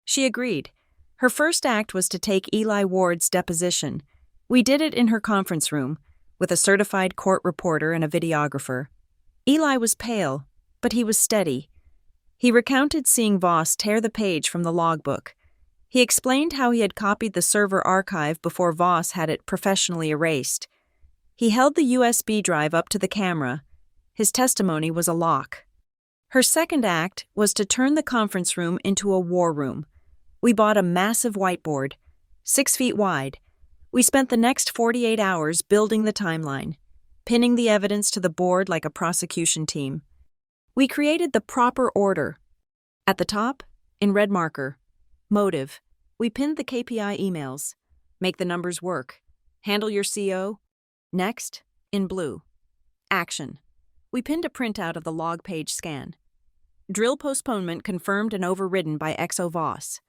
She agreed. Her first act was to take Eli Ward's deposition. We did it in her conference room, with a certified court reporter and a videographer. Eli was pale, but he was steady. He recounted seeing Voss tear the page from the logbook. He explained how he had copied the server archive before Voss had it professionally erased. He held the USB drive up to the camera. His testimony was a lock. Her second act was to turn the conference room into a war room. We bought a massive whiteboard, 6 feet wide. We spent the next 48 hours building the timeline, pinning the evidence to the board like a prosecution team. We created the proper order. At the top, in red marker, motive. We pinned the KPI emails. Make the numbers work. Handle your CO. Next, in blue, action. We pinned a printout of the log page scan. Drill postponement confirmed and overridden by XO Voss.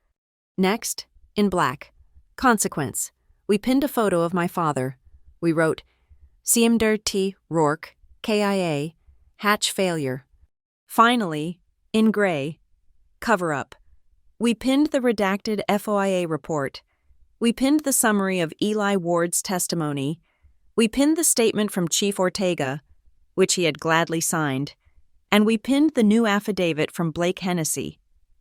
Next, in black, consequence. We pinned a photo of my father. We wrote, Siemder T. Rourke, KIA, hatch failure. Finally, in gray, cover-up. We pinned the redacted FOIA report. We pinned the summary of Eli Ward's testimony. We pinned the statement from Chief Ortega, which he had gladly signed. And we pinned the new affidavit from Blake Hennessy,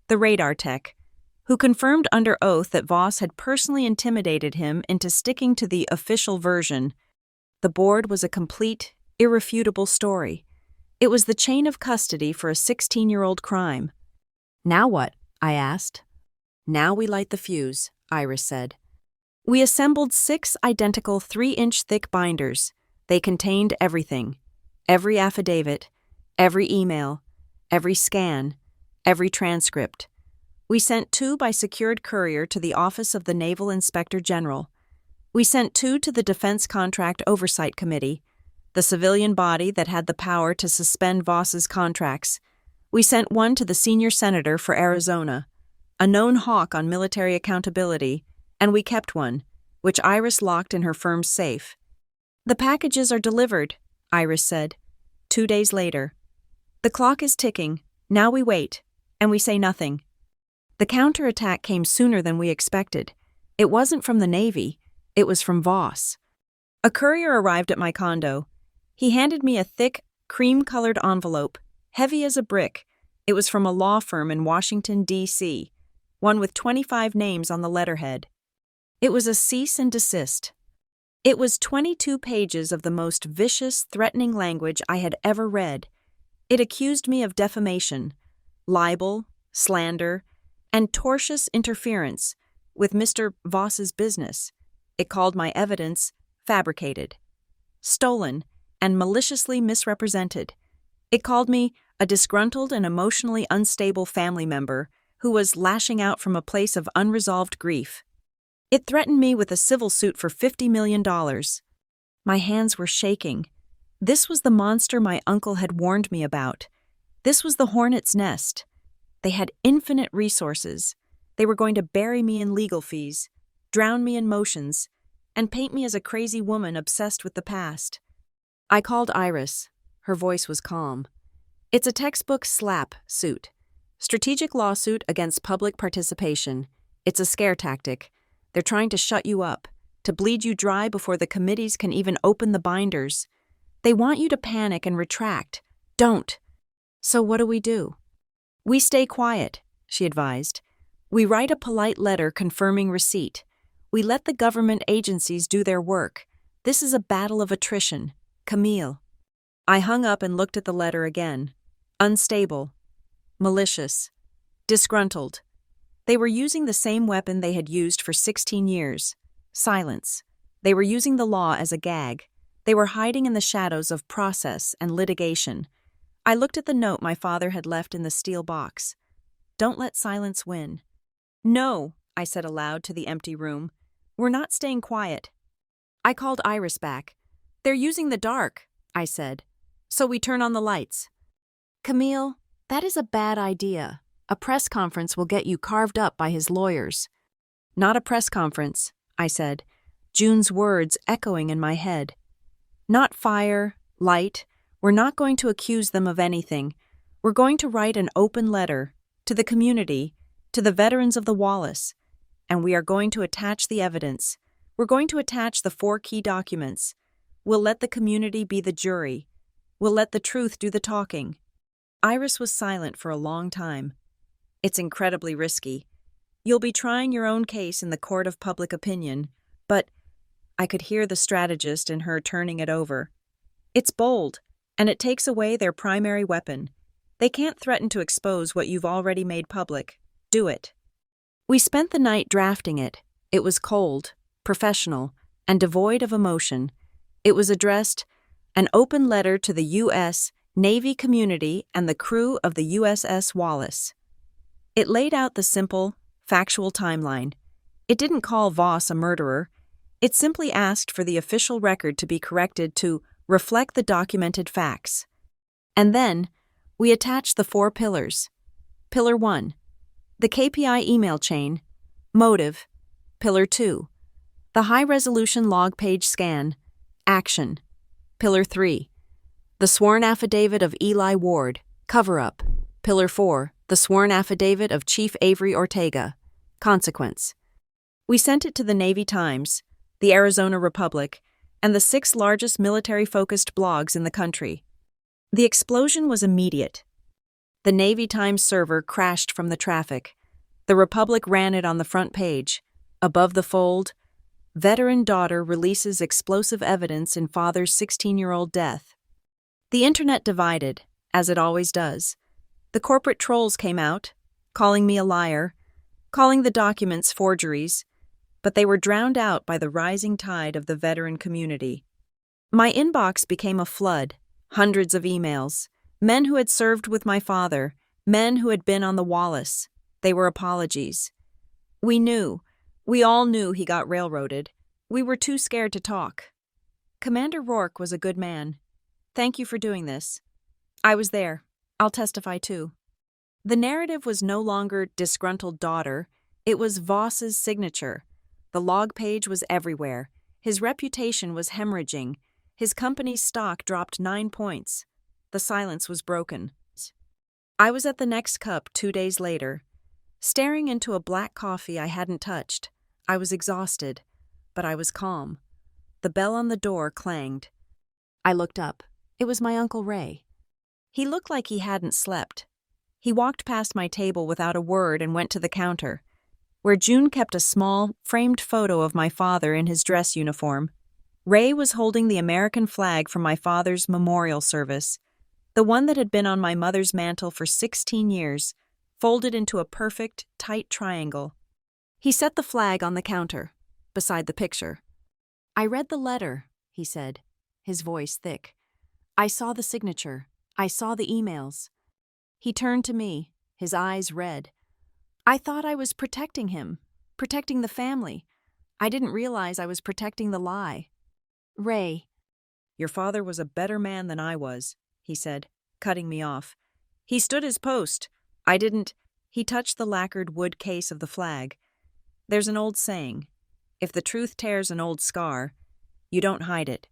the radar tech, who confirmed under oath that Voss had personally intimidated him into sticking to the official version. The board was a complete, irrefutable story. It was the chain of custody for a 16-year-old crime. Now what? I asked. Now we light the fuse, Iris said. We assembled 6 identical 3-inch thick binders. They contained everything. Every affidavit, every email, every scan, every transcript. We sent 2 by secured courier to the Office of the Naval Inspector General. We sent 2 to the Defense Contract Oversight Committee, the civilian body that had the power to suspend Voss's contracts. We sent 1 to the senior senator for Arizona, a known hawk on military accountability, and we kept one, which Iris locked in her firm's safe. The packages are delivered, Iris said. 2 days later. The clock is ticking. Now we wait, and we say nothing. The counterattack came sooner than we expected. It wasn't from the Navy. It was from Voss. A courier arrived at my condo. He handed me a thick, cream-colored envelope, heavy as a brick. It was from a law firm in Washington, D.C., one with 25 names on the letterhead. It was a cease and desist. It was 22 pages of the most vicious, threatening language I had ever read. It accused me of defamation, libel, slander, and tortious interference with Mr. Voss's business. It called my evidence fabricated, stolen, and maliciously misrepresented. It called me a disgruntled and emotionally unstable family member who was lashing out from a place of unresolved grief. It threatened me with a civil suit for $50 million. My hands were shaking. This was the monster my uncle had warned me about. This was the hornet's nest. They had infinite resources. They were going to bury me in legal fees, drown me in motions, and paint me as a crazy woman obsessed with the past. I called Iris. Her voice was calm. It's a textbook SLAP suit. Strategic lawsuit against public participation. It's a scare tactic. They're trying to shut you up, to bleed you dry before the committees can even open the binders. They want you to panic and retract. Don't. So what do? We stay quiet, she advised. We write a polite letter confirming receipt. We let the government agencies do their work. This is a battle of attrition. Camille. I hung up and looked at the letter again. Unstable. Malicious. Disgruntled. They were using the same weapon they had used for 16 years. Silence. They were using the law as a gag. They were hiding in the shadows of process and litigation. I looked at the note my father had left in the steel box. Don't let silence win. No, I said aloud to the empty room. We're not staying quiet. I called Iris back. They're using the dark, I said. So we turn on the lights. Camille, that is a bad idea. A press conference will get you carved up by his lawyers. Not a press conference, I said, June's words echoing in my head. Not fire, light. We're not going to accuse them of anything. We're going to write an open letter to the community, to the veterans of the Wallace, and we are going to attach the evidence. We're going to attach the 4 key documents. We'll let the community be the jury. We'll let the truth do the talking. Iris was silent for a long time. It's incredibly risky. You'll be trying your own case in the court of public opinion, but I could hear the strategist in her turning it over. It's bold, and it takes away their primary weapon. They can't threaten to expose what you've already made public. Do it. We spent the night drafting it. It was cold, professional, and devoid of emotion. It was addressed, an open letter to the U.S. Navy community and the crew of the USS Wallace. It laid out the simple, factual timeline. It didn't call Voss a murderer. It simply asked for the official record to be corrected to reflect the documented facts. And then, we attached the 4 pillars. Pillar 1, the KPI email chain. Motive. Pillar 2, the high-resolution log page scan. Action. Pillar 3, the sworn affidavit of Eli Ward. Cover-up. Pillar 4, the sworn affidavit of Chief Avery Ortega. Consequence. We sent it to the Navy Times, the Arizona Republic, and the 6 largest military-focused blogs in the country. The explosion was immediate. The Navy Times server crashed from the traffic. The Republic ran it on the front page. Above the fold, veteran daughter releases explosive evidence in father's 16-year-old death. The internet divided, as it always does. The corporate trolls came out, calling me a liar, calling the documents forgeries, but they were drowned out by the rising tide of the veteran community. My inbox became a flood, hundreds of emails, men who had served with my father, men who had been on the Wallace. They were apologies. We all knew he got railroaded. We were too scared to talk. Commander Rourke was a good man. Thank you for doing this. I was there. I'll testify too. The narrative was no longer disgruntled daughter. It was Voss's signature. The log page was everywhere. His reputation was hemorrhaging. His company's stock dropped 9 points. The silence was broken. I was at the next cup 2 days later, staring into a black coffee I hadn't touched. I was exhausted, but I was calm. The bell on the door clanged. I looked up. It was my Uncle Ray. He looked like he hadn't slept. He walked past my table without a word and went to the counter, where June kept a small, framed photo of my father in his dress uniform. Ray was holding the American flag from my father's memorial service, the one that had been on my mother's mantle for 16 years, folded into a perfect, tight triangle. He set the flag on the counter, beside the picture. I read the letter, he said, his voice thick. I saw the signature. I saw the emails. He turned to me, his eyes red. I thought I was protecting him, protecting the family. I didn't realize I was protecting the lie. Ray. Your father was a better man than I was, he said, cutting me off. He stood his post. I didn't. He touched the lacquered wood case of the flag. There's an old saying, if the truth tears an old scar, you don't hide it.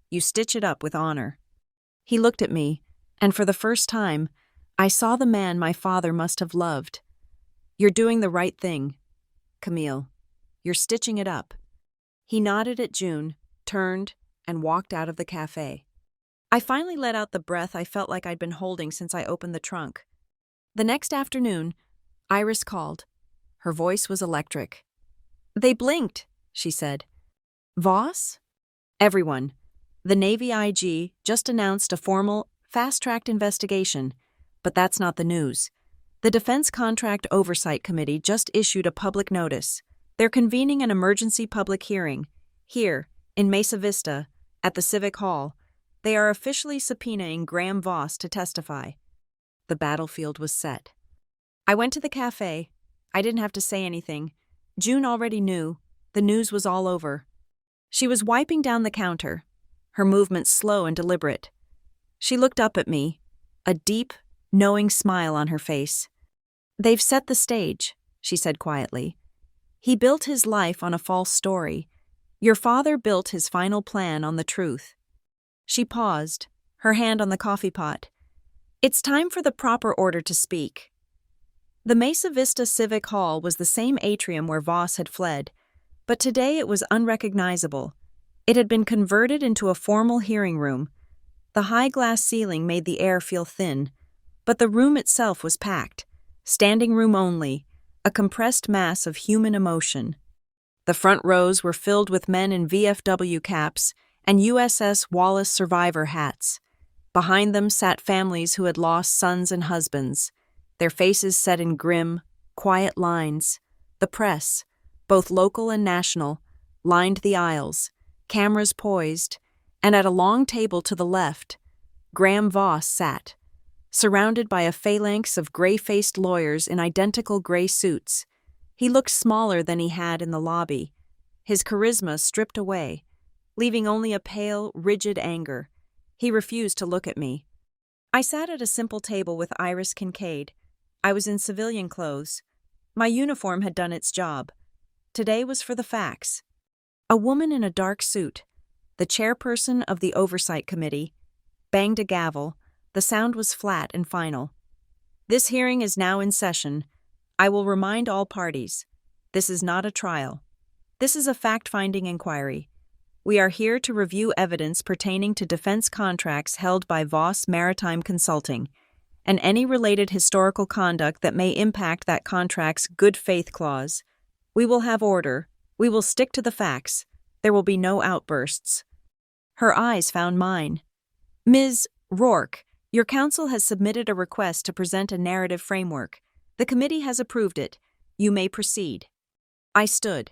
You stitch it up with honor. He looked at me, and for the first time, I saw the man my father must have loved. You're doing the right thing, Camille. You're stitching it up. He nodded at June, turned, and walked out of the cafe. I finally let out the breath I felt like I'd been holding since I opened the trunk. The next afternoon, Iris called. Her voice was electric. They blinked, she said. Voss? Everyone. The Navy IG just announced a formal, fast-tracked investigation, but that's not the news. The Defense Contract Oversight Committee just issued a public notice. They're convening an emergency public hearing. Here, in Mesa Vista, at the Civic Hall, they are officially subpoenaing Graham Voss to testify. The battlefield was set. I went to the cafe. I didn't have to say anything. June already knew. The news was all over. She was wiping down the counter, her movements slow and deliberate. She looked up at me, a deep, knowing smile on her face. They've set the stage, she said quietly. He built his life on a false story. Your father built his final plan on the truth. She paused, her hand on the coffee pot. It's time for the proper order to speak. The Mesa Vista Civic Hall was the same atrium where Voss had fled, but today it was unrecognizable. It had been converted into a formal hearing room. The high glass ceiling made the air feel thin, but the room itself was packed. Standing room only, a compressed mass of human emotion. The front rows were filled with men in VFW caps and USS Wallace survivor hats. Behind them sat families who had lost sons and husbands, their faces set in grim, quiet lines. The press, both local and national, lined the aisles, cameras poised, and at a long table to the left, Graham Voss sat, surrounded by a phalanx of gray-faced lawyers in identical gray suits. He looked smaller than he had in the lobby, his charisma stripped away, leaving only a pale, rigid anger. He refused to look at me. I sat at a simple table with Iris Kincaid. I was in civilian clothes. My uniform had done its job. Today was for the facts. A woman in a dark suit, the chairperson of the Oversight Committee, banged a gavel. The sound was flat and final. This hearing is now in session. I will remind all parties. This is not a trial. This is a fact-finding inquiry. We are here to review evidence pertaining to defense contracts held by Voss Maritime Consulting and any related historical conduct that may impact that contract's good faith clause. We will have order. We will stick to the facts. There will be no outbursts. Her eyes found mine. Ms. Rourke, your counsel has submitted a request to present a narrative framework. The committee has approved it. You may proceed. I stood.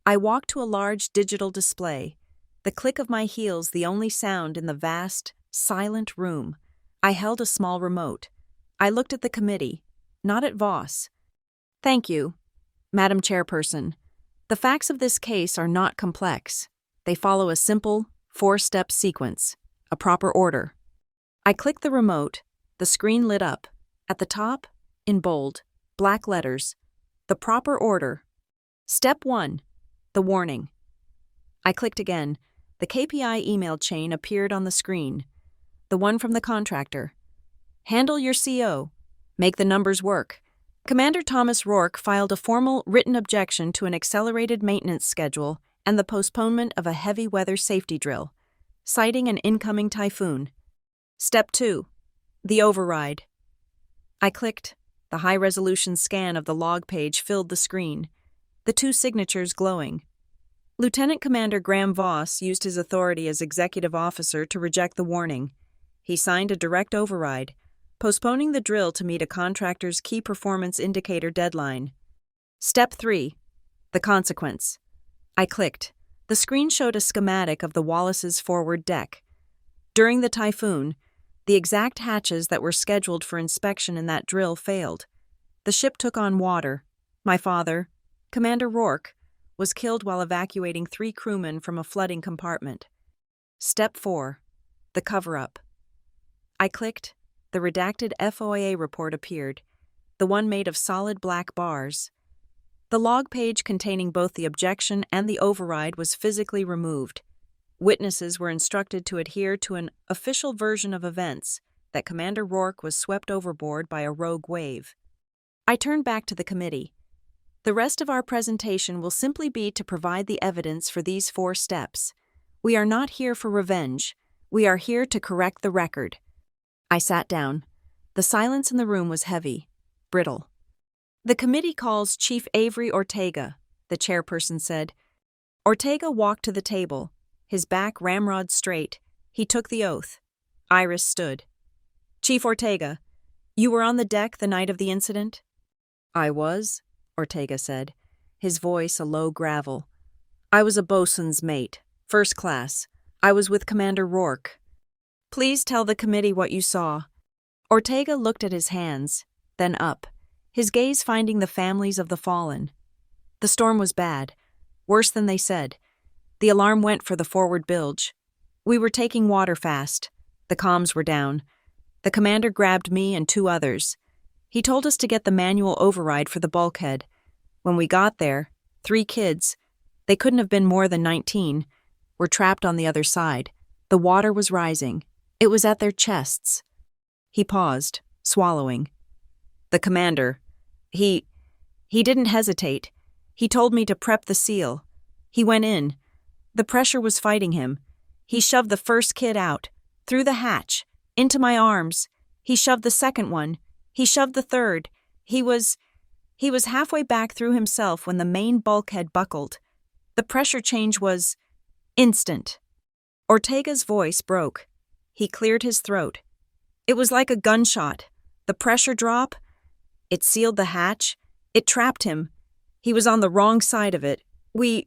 I walked to a large digital display, the click of my heels the only sound in the vast, silent room. I held a small remote. I looked at the committee, not at Voss. Thank you, Madam Chairperson. The facts of this case are not complex. They follow a simple, four-step sequence, a proper order. I clicked the remote. The screen lit up. At the top, in bold, black letters, the proper order. Step 1, the warning. I clicked again. The KPI email chain appeared on the screen. The one from the contractor. Handle your CO. Make the numbers work. Commander Thomas Rourke filed a formal written objection to an accelerated maintenance schedule and the postponement of a heavy weather safety drill, citing an incoming typhoon. Step 2, the override. I clicked. The high-resolution scan of the log page filled the screen, the two signatures glowing. Lieutenant Commander Graham Voss used his authority as executive officer to reject the warning. He signed a direct override, postponing the drill to meet a contractor's key performance indicator deadline. Step 3, the consequence. I clicked. The screen showed a schematic of the Wallace's forward deck. During the typhoon, the exact hatches that were scheduled for inspection in that drill failed. The ship took on water. My father, Commander Rourke, was killed while evacuating 3 crewmen from a flooding compartment. Step 4, the cover-up. I clicked. The redacted FOIA report appeared, the one made of solid black bars. The log page containing both the objection and the override was physically removed. Witnesses were instructed to adhere to an official version of events, that Commander Rourke was swept overboard by a rogue wave. I turned back to the committee. The rest of our presentation will simply be to provide the evidence for these 4 steps. We are not here for revenge. We are here to correct the record. I sat down. The silence in the room was heavy, brittle. The committee calls Chief Avery Ortega, the chairperson said. Ortega walked to the table, his back ramrod straight. He took the oath. Iris stood. Chief Ortega, you were on the deck the night of the incident? I was, Ortega said, his voice a low gravel. I was a bosun's mate, first class. I was with Commander Rourke. Please tell the committee what you saw. Ortega looked at his hands, then up, his gaze finding the families of the fallen. The storm was bad, worse than they said. The alarm went for the forward bilge. We were taking water fast. The comms were down. The commander grabbed me and 2 others. He told us to get the manual override for the bulkhead. When we got there, 3 kids, they couldn't have been more than 19, were trapped on the other side. The water was rising. It was at their chests. He paused, swallowing. The commander, he didn't hesitate. He told me to prep the seal. He went in. The pressure was fighting him. He shoved the first kid out, through the hatch, into my arms. He shoved the second one. He shoved the third. He was halfway back through himself when the main bulkhead buckled. The pressure change was instant. Ortega's voice broke. He cleared his throat. It was like a gunshot. The pressure drop. It sealed the hatch. It trapped him. He was on the wrong side of it. We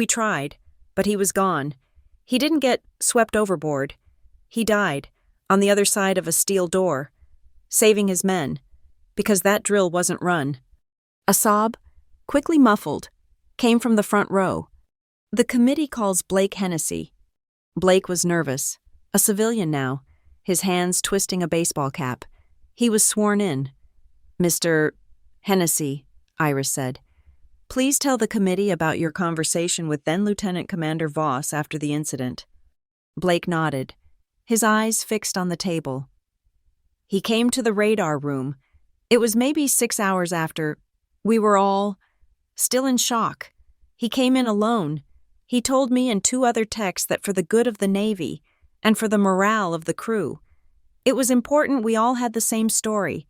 tried, but he was gone. He didn't get swept overboard. He died, on the other side of a steel door, saving his men, because that drill wasn't run. A sob, quickly muffled, came from the front row. The committee calls Blake Hennessy. Blake was nervous, a civilian now, his hands twisting a baseball cap. He was sworn in. Mr. Hennessy, Iris said, please tell the committee about your conversation with then-Lieutenant Commander Voss after the incident. Blake nodded, his eyes fixed on the table. He came to the radar room. It was maybe 6 hours after. We were all still in shock. He came in alone. He told me and 2 other techs that for the good of the Navy and for the morale of the crew, it was important we all had the same story.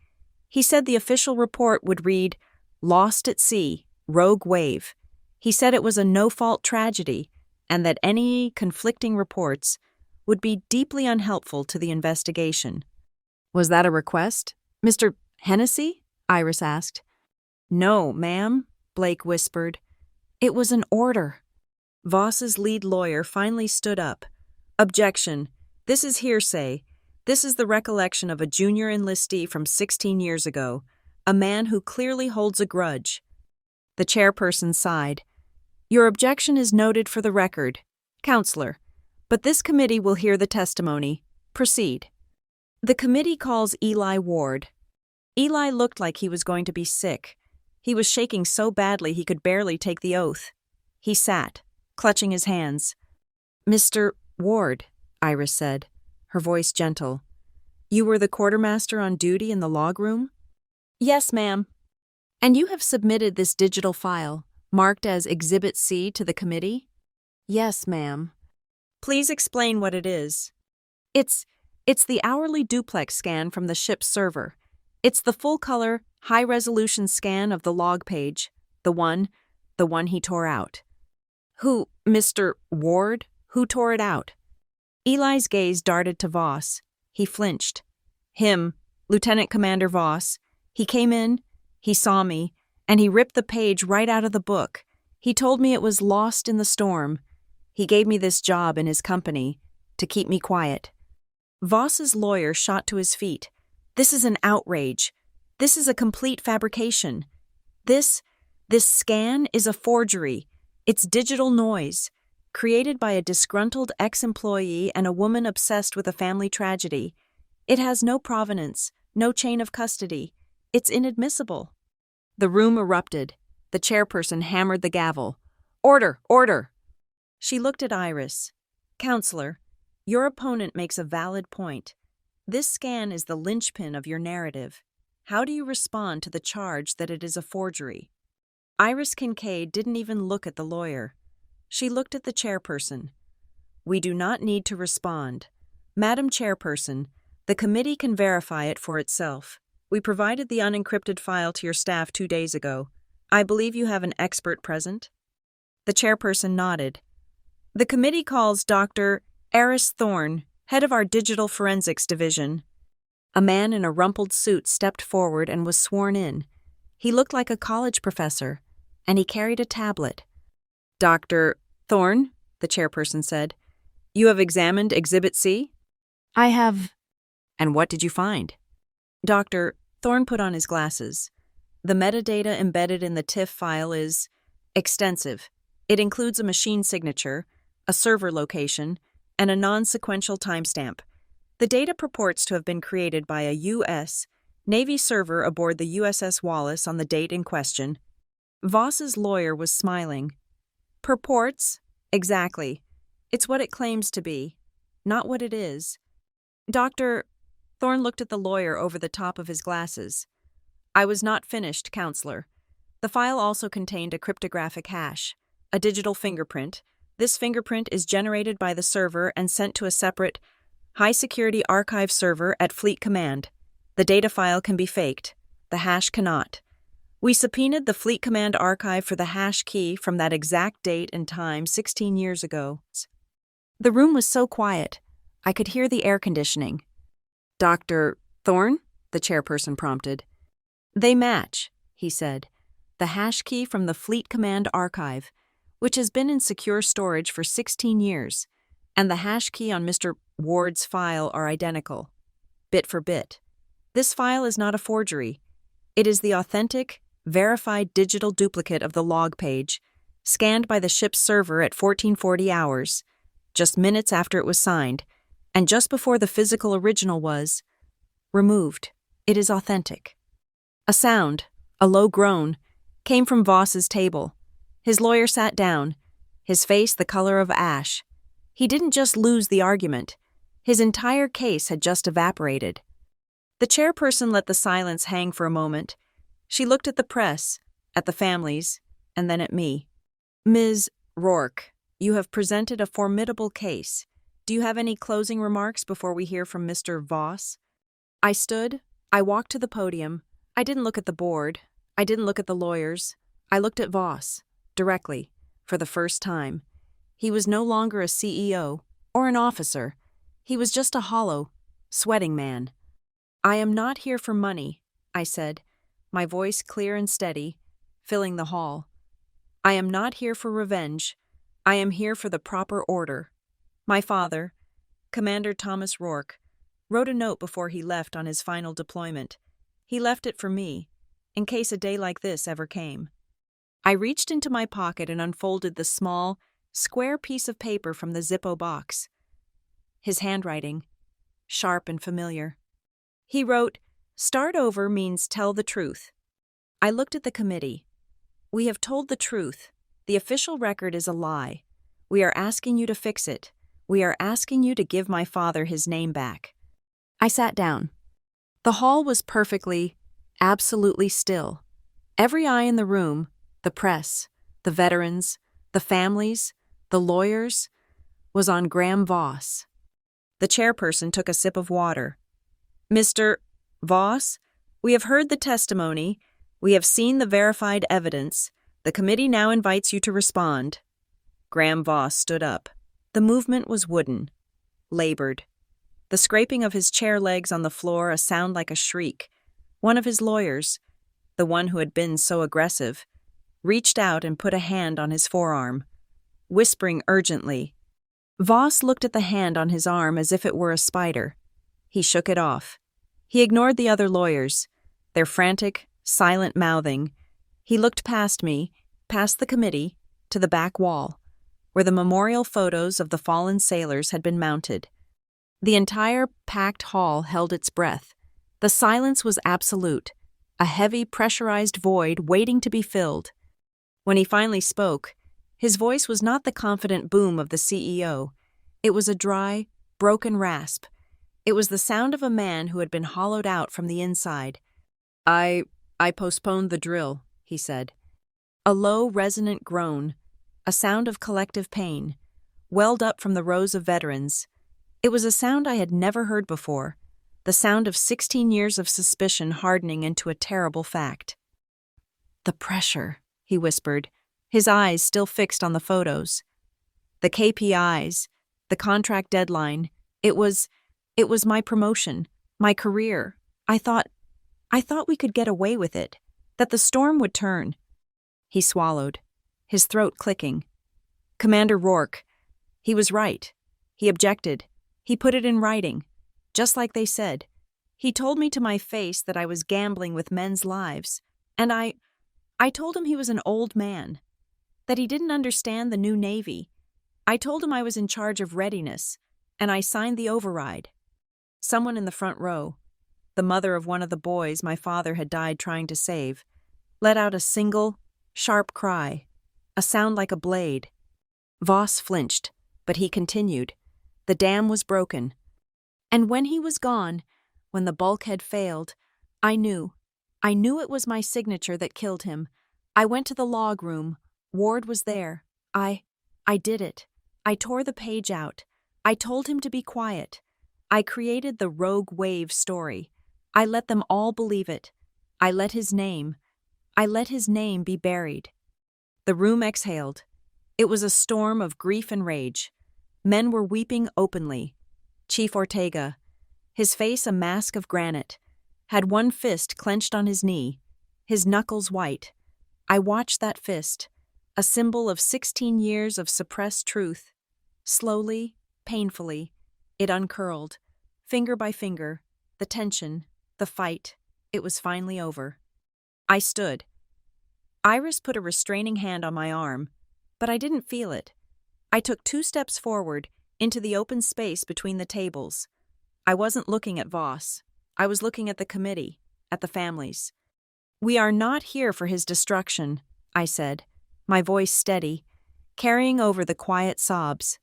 He said the official report would read, "Lost at sea, rogue wave." He said it was a no-fault tragedy and that any conflicting reports would be deeply unhelpful to the investigation. Was that a request, Mr. Hennessy? Iris asked. No, ma'am, Blake whispered. It was an order. Voss's lead lawyer finally stood up. Objection. This is hearsay. This is the recollection of a junior enlistee from 16 years ago, a man who clearly holds a grudge. The chairperson sighed. Your objection is noted for the record, Counselor, but this committee will hear the testimony. Proceed. The committee calls Eli Ward. Eli looked like he was going to be sick. He was shaking so badly he could barely take the oath. He sat, clutching his hands. Mr. Ward, Iris said, her voice gentle. You were the quartermaster on duty in the log room? Yes, ma'am. And you have submitted this digital file, marked as Exhibit C, to the committee? Yes, ma'am. Please explain what it is. It's the hourly duplex scan from the ship's server. It's the full-color, high-resolution scan of the log page, the one he tore out. Who, Mr. Ward, who tore it out? Eli's gaze darted to Voss. He flinched. Him, Lieutenant Commander Voss. He came in, he saw me, and he ripped the page right out of the book. He told me it was lost in the storm. He gave me this job in his company, to keep me quiet. Voss's lawyer shot to his feet. This is an outrage. This is a complete fabrication. This scan is a forgery. It's digital noise, created by a disgruntled ex-employee and a woman obsessed with a family tragedy. It has no provenance, no chain of custody. It's inadmissible. The room erupted. The chairperson hammered the gavel. Order! Order! She looked at Iris. Counselor, your opponent makes a valid point. This scan is the linchpin of your narrative. How do you respond to the charge that it is a forgery? Iris Kincaid didn't even look at the lawyer. She looked at the chairperson. We do not need to respond. Madam Chairperson, the committee can verify it for itself. We provided the unencrypted file to your staff 2 days ago. I believe you have an expert present? The chairperson nodded. The committee calls Dr. Eris Thorne, head of our digital forensics division. A man in a rumpled suit stepped forward and was sworn in. He looked like a college professor, and he carried a tablet. Dr. Thorne, the chairperson said, you have examined Exhibit C? I have. And what did you find? Dr. Thorne put on his glasses. The metadata embedded in the TIFF file is extensive. It includes a machine signature, a server location, and a non-sequential timestamp. The data purports to have been created by a U.S. Navy server aboard the USS Wallace on the date in question. Voss's lawyer was smiling. Purports? Exactly. It's what it claims to be, not what it is. Dr. Thorne looked at the lawyer over the top of his glasses. I was not finished, Counselor. The file also contained a cryptographic hash, a digital fingerprint. This fingerprint is generated by the server and sent to a separate, high-security archive server at Fleet Command. The data file can be faked. The hash cannot. We subpoenaed the Fleet Command archive for the hash key from that exact date and time 16 years ago. The room was so quiet, I could hear the air conditioning. Dr. Thorne? The chairperson prompted. They match, he said. The hash key from the Fleet Command archive, which has been in secure storage for 16 years, and the hash key on Mr. Ward's file are identical, bit for bit. This file is not a forgery. It is the authentic, verified digital duplicate of the log page, scanned by the ship's server at 1440 hours, just minutes after it was signed, and just before the physical original was removed. It is authentic. A sound, a low groan, came from Voss's table. His lawyer sat down, his face the color of ash. He didn't just lose the argument. His entire case had just evaporated. The chairperson let the silence hang for a moment. She looked at the press, at the families, and then at me. Ms. Rourke, you have presented a formidable case. Do you have any closing remarks before we hear from Mr. Voss? I stood. I walked to the podium. I didn't look at the board. I didn't look at the lawyers. I looked at Voss, directly, for the first time. He was no longer a CEO or an officer. He was just a hollow, sweating man. I am not here for money, I said, my voice clear and steady, filling the hall. I am not here for revenge. I am here for the proper order. My father, Commander Thomas Rourke, wrote a note before he left on his final deployment. He left it for me, in case a day like this ever came. I reached into my pocket and unfolded the small, square piece of paper from the Zippo box. His handwriting, sharp and familiar. He wrote, "Start over means tell the truth." I looked at the committee. We have told the truth. The official record is a lie. We are asking you to fix it. We are asking you to give my father his name back. I sat down. The hall was perfectly, absolutely still. Every eye in the room, the press, the veterans, the families, the lawyers, was on Graham Voss. The chairperson took a sip of water. Mr. Voss, we have heard the testimony. We have seen the verified evidence. The committee now invites you to respond. Graham Voss stood up. The movement was wooden, labored. The scraping of his chair legs on the floor a sound like a shriek. One of his lawyers, the one who had been so aggressive, reached out and put a hand on his forearm, whispering urgently. Voss looked at the hand on his arm as if it were a spider. He shook it off. He ignored the other lawyers, their frantic, silent mouthing. He looked past me, past the committee, to the back wall, where the memorial photos of the fallen sailors had been mounted. The entire packed hall held its breath. The silence was absolute, a heavy, pressurized void waiting to be filled. When he finally spoke, his voice was not the confident boom of the CEO. It was a dry, broken rasp. It was the sound of a man who had been hollowed out from the inside. I postponed the drill, he said. A low, resonant groan, a sound of collective pain, welled up from the rows of veterans. It was a sound I had never heard before, the sound of 16 years of suspicion hardening into a terrible fact. The pressure, he whispered, his eyes still fixed on the photos. The KPIs, the contract deadline, it was my promotion, my career. I thought we could get away with it, that the storm would turn. He swallowed, his throat clicking. Commander Rourke, he was right. He objected. He put it in writing, just like they said. He told me to my face that I was gambling with men's lives, and I told him he was an old man, that he didn't understand the new Navy. I told him I was in charge of readiness, and I signed the override. Someone in the front row, the mother of one of the boys my father had died trying to save, let out a single, sharp cry, a sound like a blade. Voss flinched, but he continued. The dam was broken. And when he was gone, when the bulkhead failed, I knew it was my signature that killed him. I went to the log room. Ward was there. I did it. I tore the page out. I told him to be quiet. I created the rogue wave story. I let them all believe it. I let his name, I let his name be buried. The room exhaled. It was a storm of grief and rage. Men were weeping openly. Chief Ortega, his face a mask of granite, had one fist clenched on his knee, his knuckles white. I watched that fist, a symbol of 16 years of suppressed truth. Slowly, painfully, it uncurled, finger by finger, the tension, the fight. It was finally over. I stood. Iris put a restraining hand on my arm, but I didn't feel it. I took 2 steps forward, into the open space between the tables. I wasn't looking at Voss. I was looking at the committee, at the families. "We are not here for his destruction," I said, my voice steady, carrying over the quiet sobs.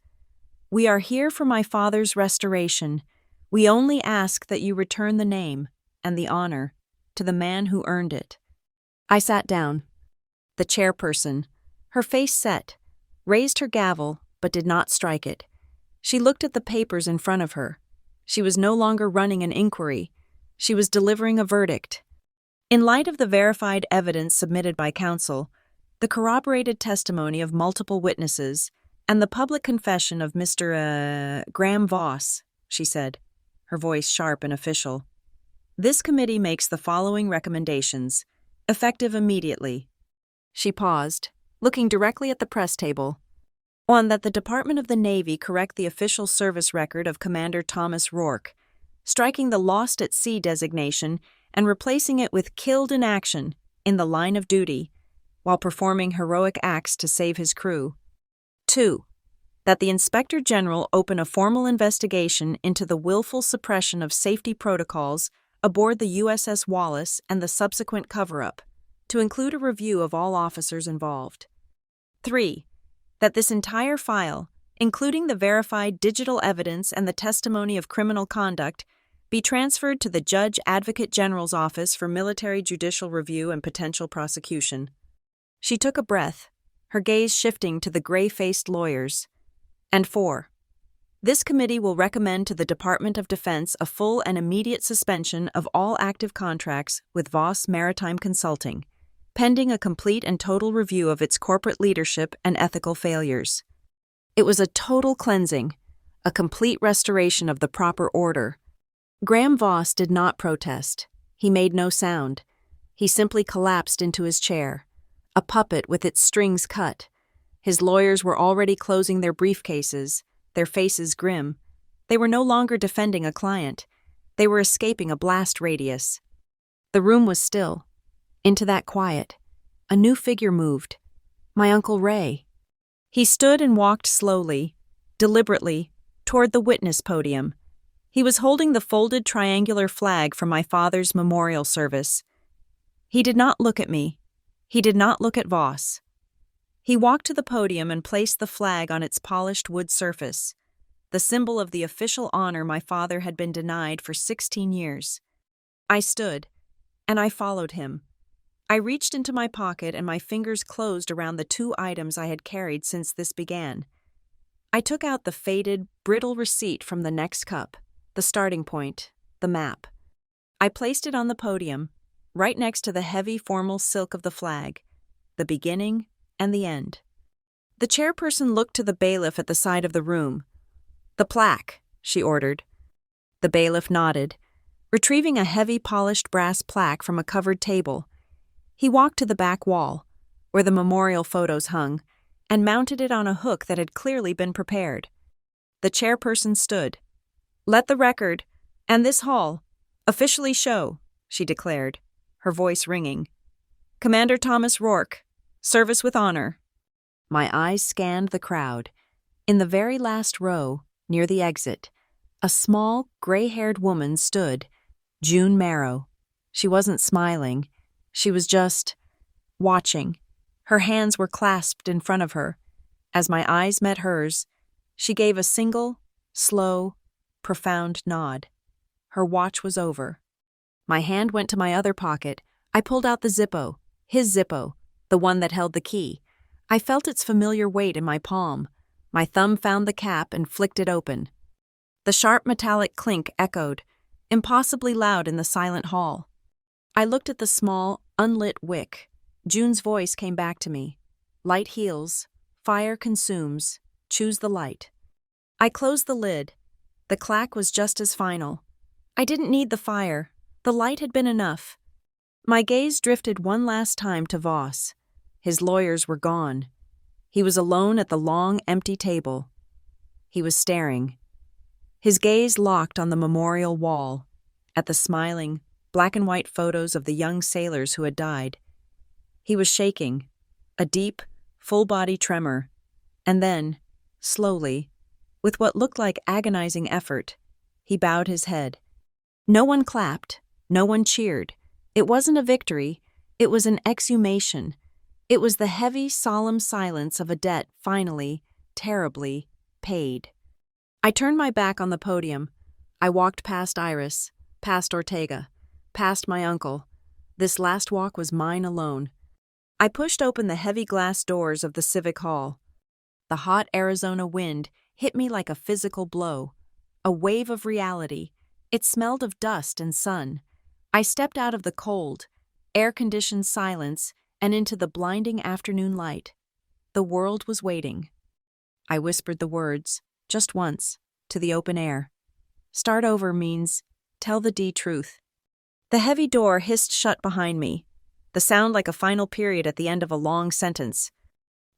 "We are here for my father's restoration. We only ask that you return the name and the honor to the man who earned it." I sat down. The chairperson, her face set, raised her gavel but did not strike it. She looked at the papers in front of her. She was no longer running an inquiry. She was delivering a verdict. In light of the verified evidence submitted by counsel, the corroborated testimony of multiple witnesses, and the public confession of Mr. Graham Voss, she said, her voice sharp and official, "This committee makes the following recommendations, effective immediately." She paused, looking directly at the press table. 1. That the Department of the Navy correct the official service record of Commander Thomas Rourke, striking the lost at sea designation and replacing it with killed in action in the line of duty while performing heroic acts to save his crew. 2. That the Inspector General open a formal investigation into the willful suppression of safety protocols aboard the USS Wallace and the subsequent cover-up, to include a review of all officers involved. 3. That this entire file, including the verified digital evidence and the testimony of criminal conduct, be transferred to the Judge Advocate General's Office for military judicial review and potential prosecution. She took a breath, her gaze shifting to the gray-faced lawyers. And 4. This committee will recommend to the Department of Defense a full and immediate suspension of all active contracts with Voss Maritime Consulting, pending a complete and total review of its corporate leadership and ethical failures. It was a total cleansing, a complete restoration of the proper order. Graham Voss did not protest. He made no sound. He simply collapsed into his chair, a puppet with its strings cut. His lawyers were already closing their briefcases, their faces grim. They were no longer defending a client. They were escaping a blast radius. The room was still. Into that quiet, a new figure moved. My Uncle Ray. He stood and walked slowly, deliberately, toward the witness podium. He was holding the folded triangular flag from my father's memorial service. He did not look at me. He did not look at Voss. He walked to the podium and placed the flag on its polished wood surface, the symbol of the official honor my father had been denied for 16 years. I stood, and I followed him. I reached into my pocket and my fingers closed around the 2 items I had carried since this began. I took out the faded, brittle receipt from the next cup, the starting point, the map. I placed it on the podium, right next to the heavy formal silk of the flag, the beginning and the end. The chairperson looked to the bailiff at the side of the room. "The plaque," she ordered. The bailiff nodded, retrieving a heavy polished brass plaque from a covered table. He walked to the back wall, where the memorial photos hung, and mounted it on a hook that had clearly been prepared. The chairperson stood. "Let the record, and this hall, officially show," she declared, her voice ringing. "Commander Thomas Rourke, service with honor." My eyes scanned the crowd. In the very last row, near the exit, a small, gray-haired woman stood, June Marrow. She wasn't smiling. She was just watching. Her hands were clasped in front of her. As my eyes met hers, she gave a single, slow, profound nod. Her watch was over. My hand went to my other pocket. I pulled out the Zippo, his Zippo, the one that held the key. I felt its familiar weight in my palm. My thumb found the cap and flicked it open. The sharp metallic clink echoed, impossibly loud in the silent hall. I looked at the small, unlit wick, June's voice came back to me. Light heals, fire consumes, choose the light. I closed the lid. The clack was just as final. I didn't need the fire. The light had been enough. My gaze drifted one last time to Voss. His lawyers were gone. He was alone at the long, empty table. He was staring. His gaze locked on the memorial wall, at the smiling, black-and-white photos of the young sailors who had died. He was shaking, a deep, full-body tremor, and then, slowly, with what looked like agonizing effort, he bowed his head. No one clapped, no one cheered. It wasn't a victory, it was an exhumation. It was the heavy, solemn silence of a debt finally, terribly, paid. I turned my back on the podium. I walked past Iris, past Ortega, past my uncle. This last walk was mine alone. I pushed open the heavy glass doors of the Civic Hall. The hot Arizona wind hit me like a physical blow, a wave of reality. It smelled of dust and sun. I stepped out of the cold, air-conditioned silence and into the blinding afternoon light. The world was waiting. I whispered the words, just once, to the open air. Start over means tell the truth. The heavy door hissed shut behind me, the sound like a final period at the end of a long sentence.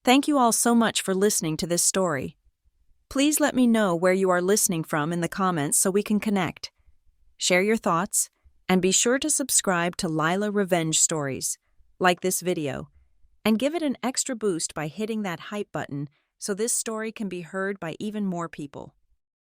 Thank you all so much for listening to this story. Please let me know where you are listening from in the comments so we can connect. Share your thoughts, and be sure to subscribe to Lila Revenge Stories, like this video, and give it an extra boost by hitting that hype button so this story can be heard by even more people.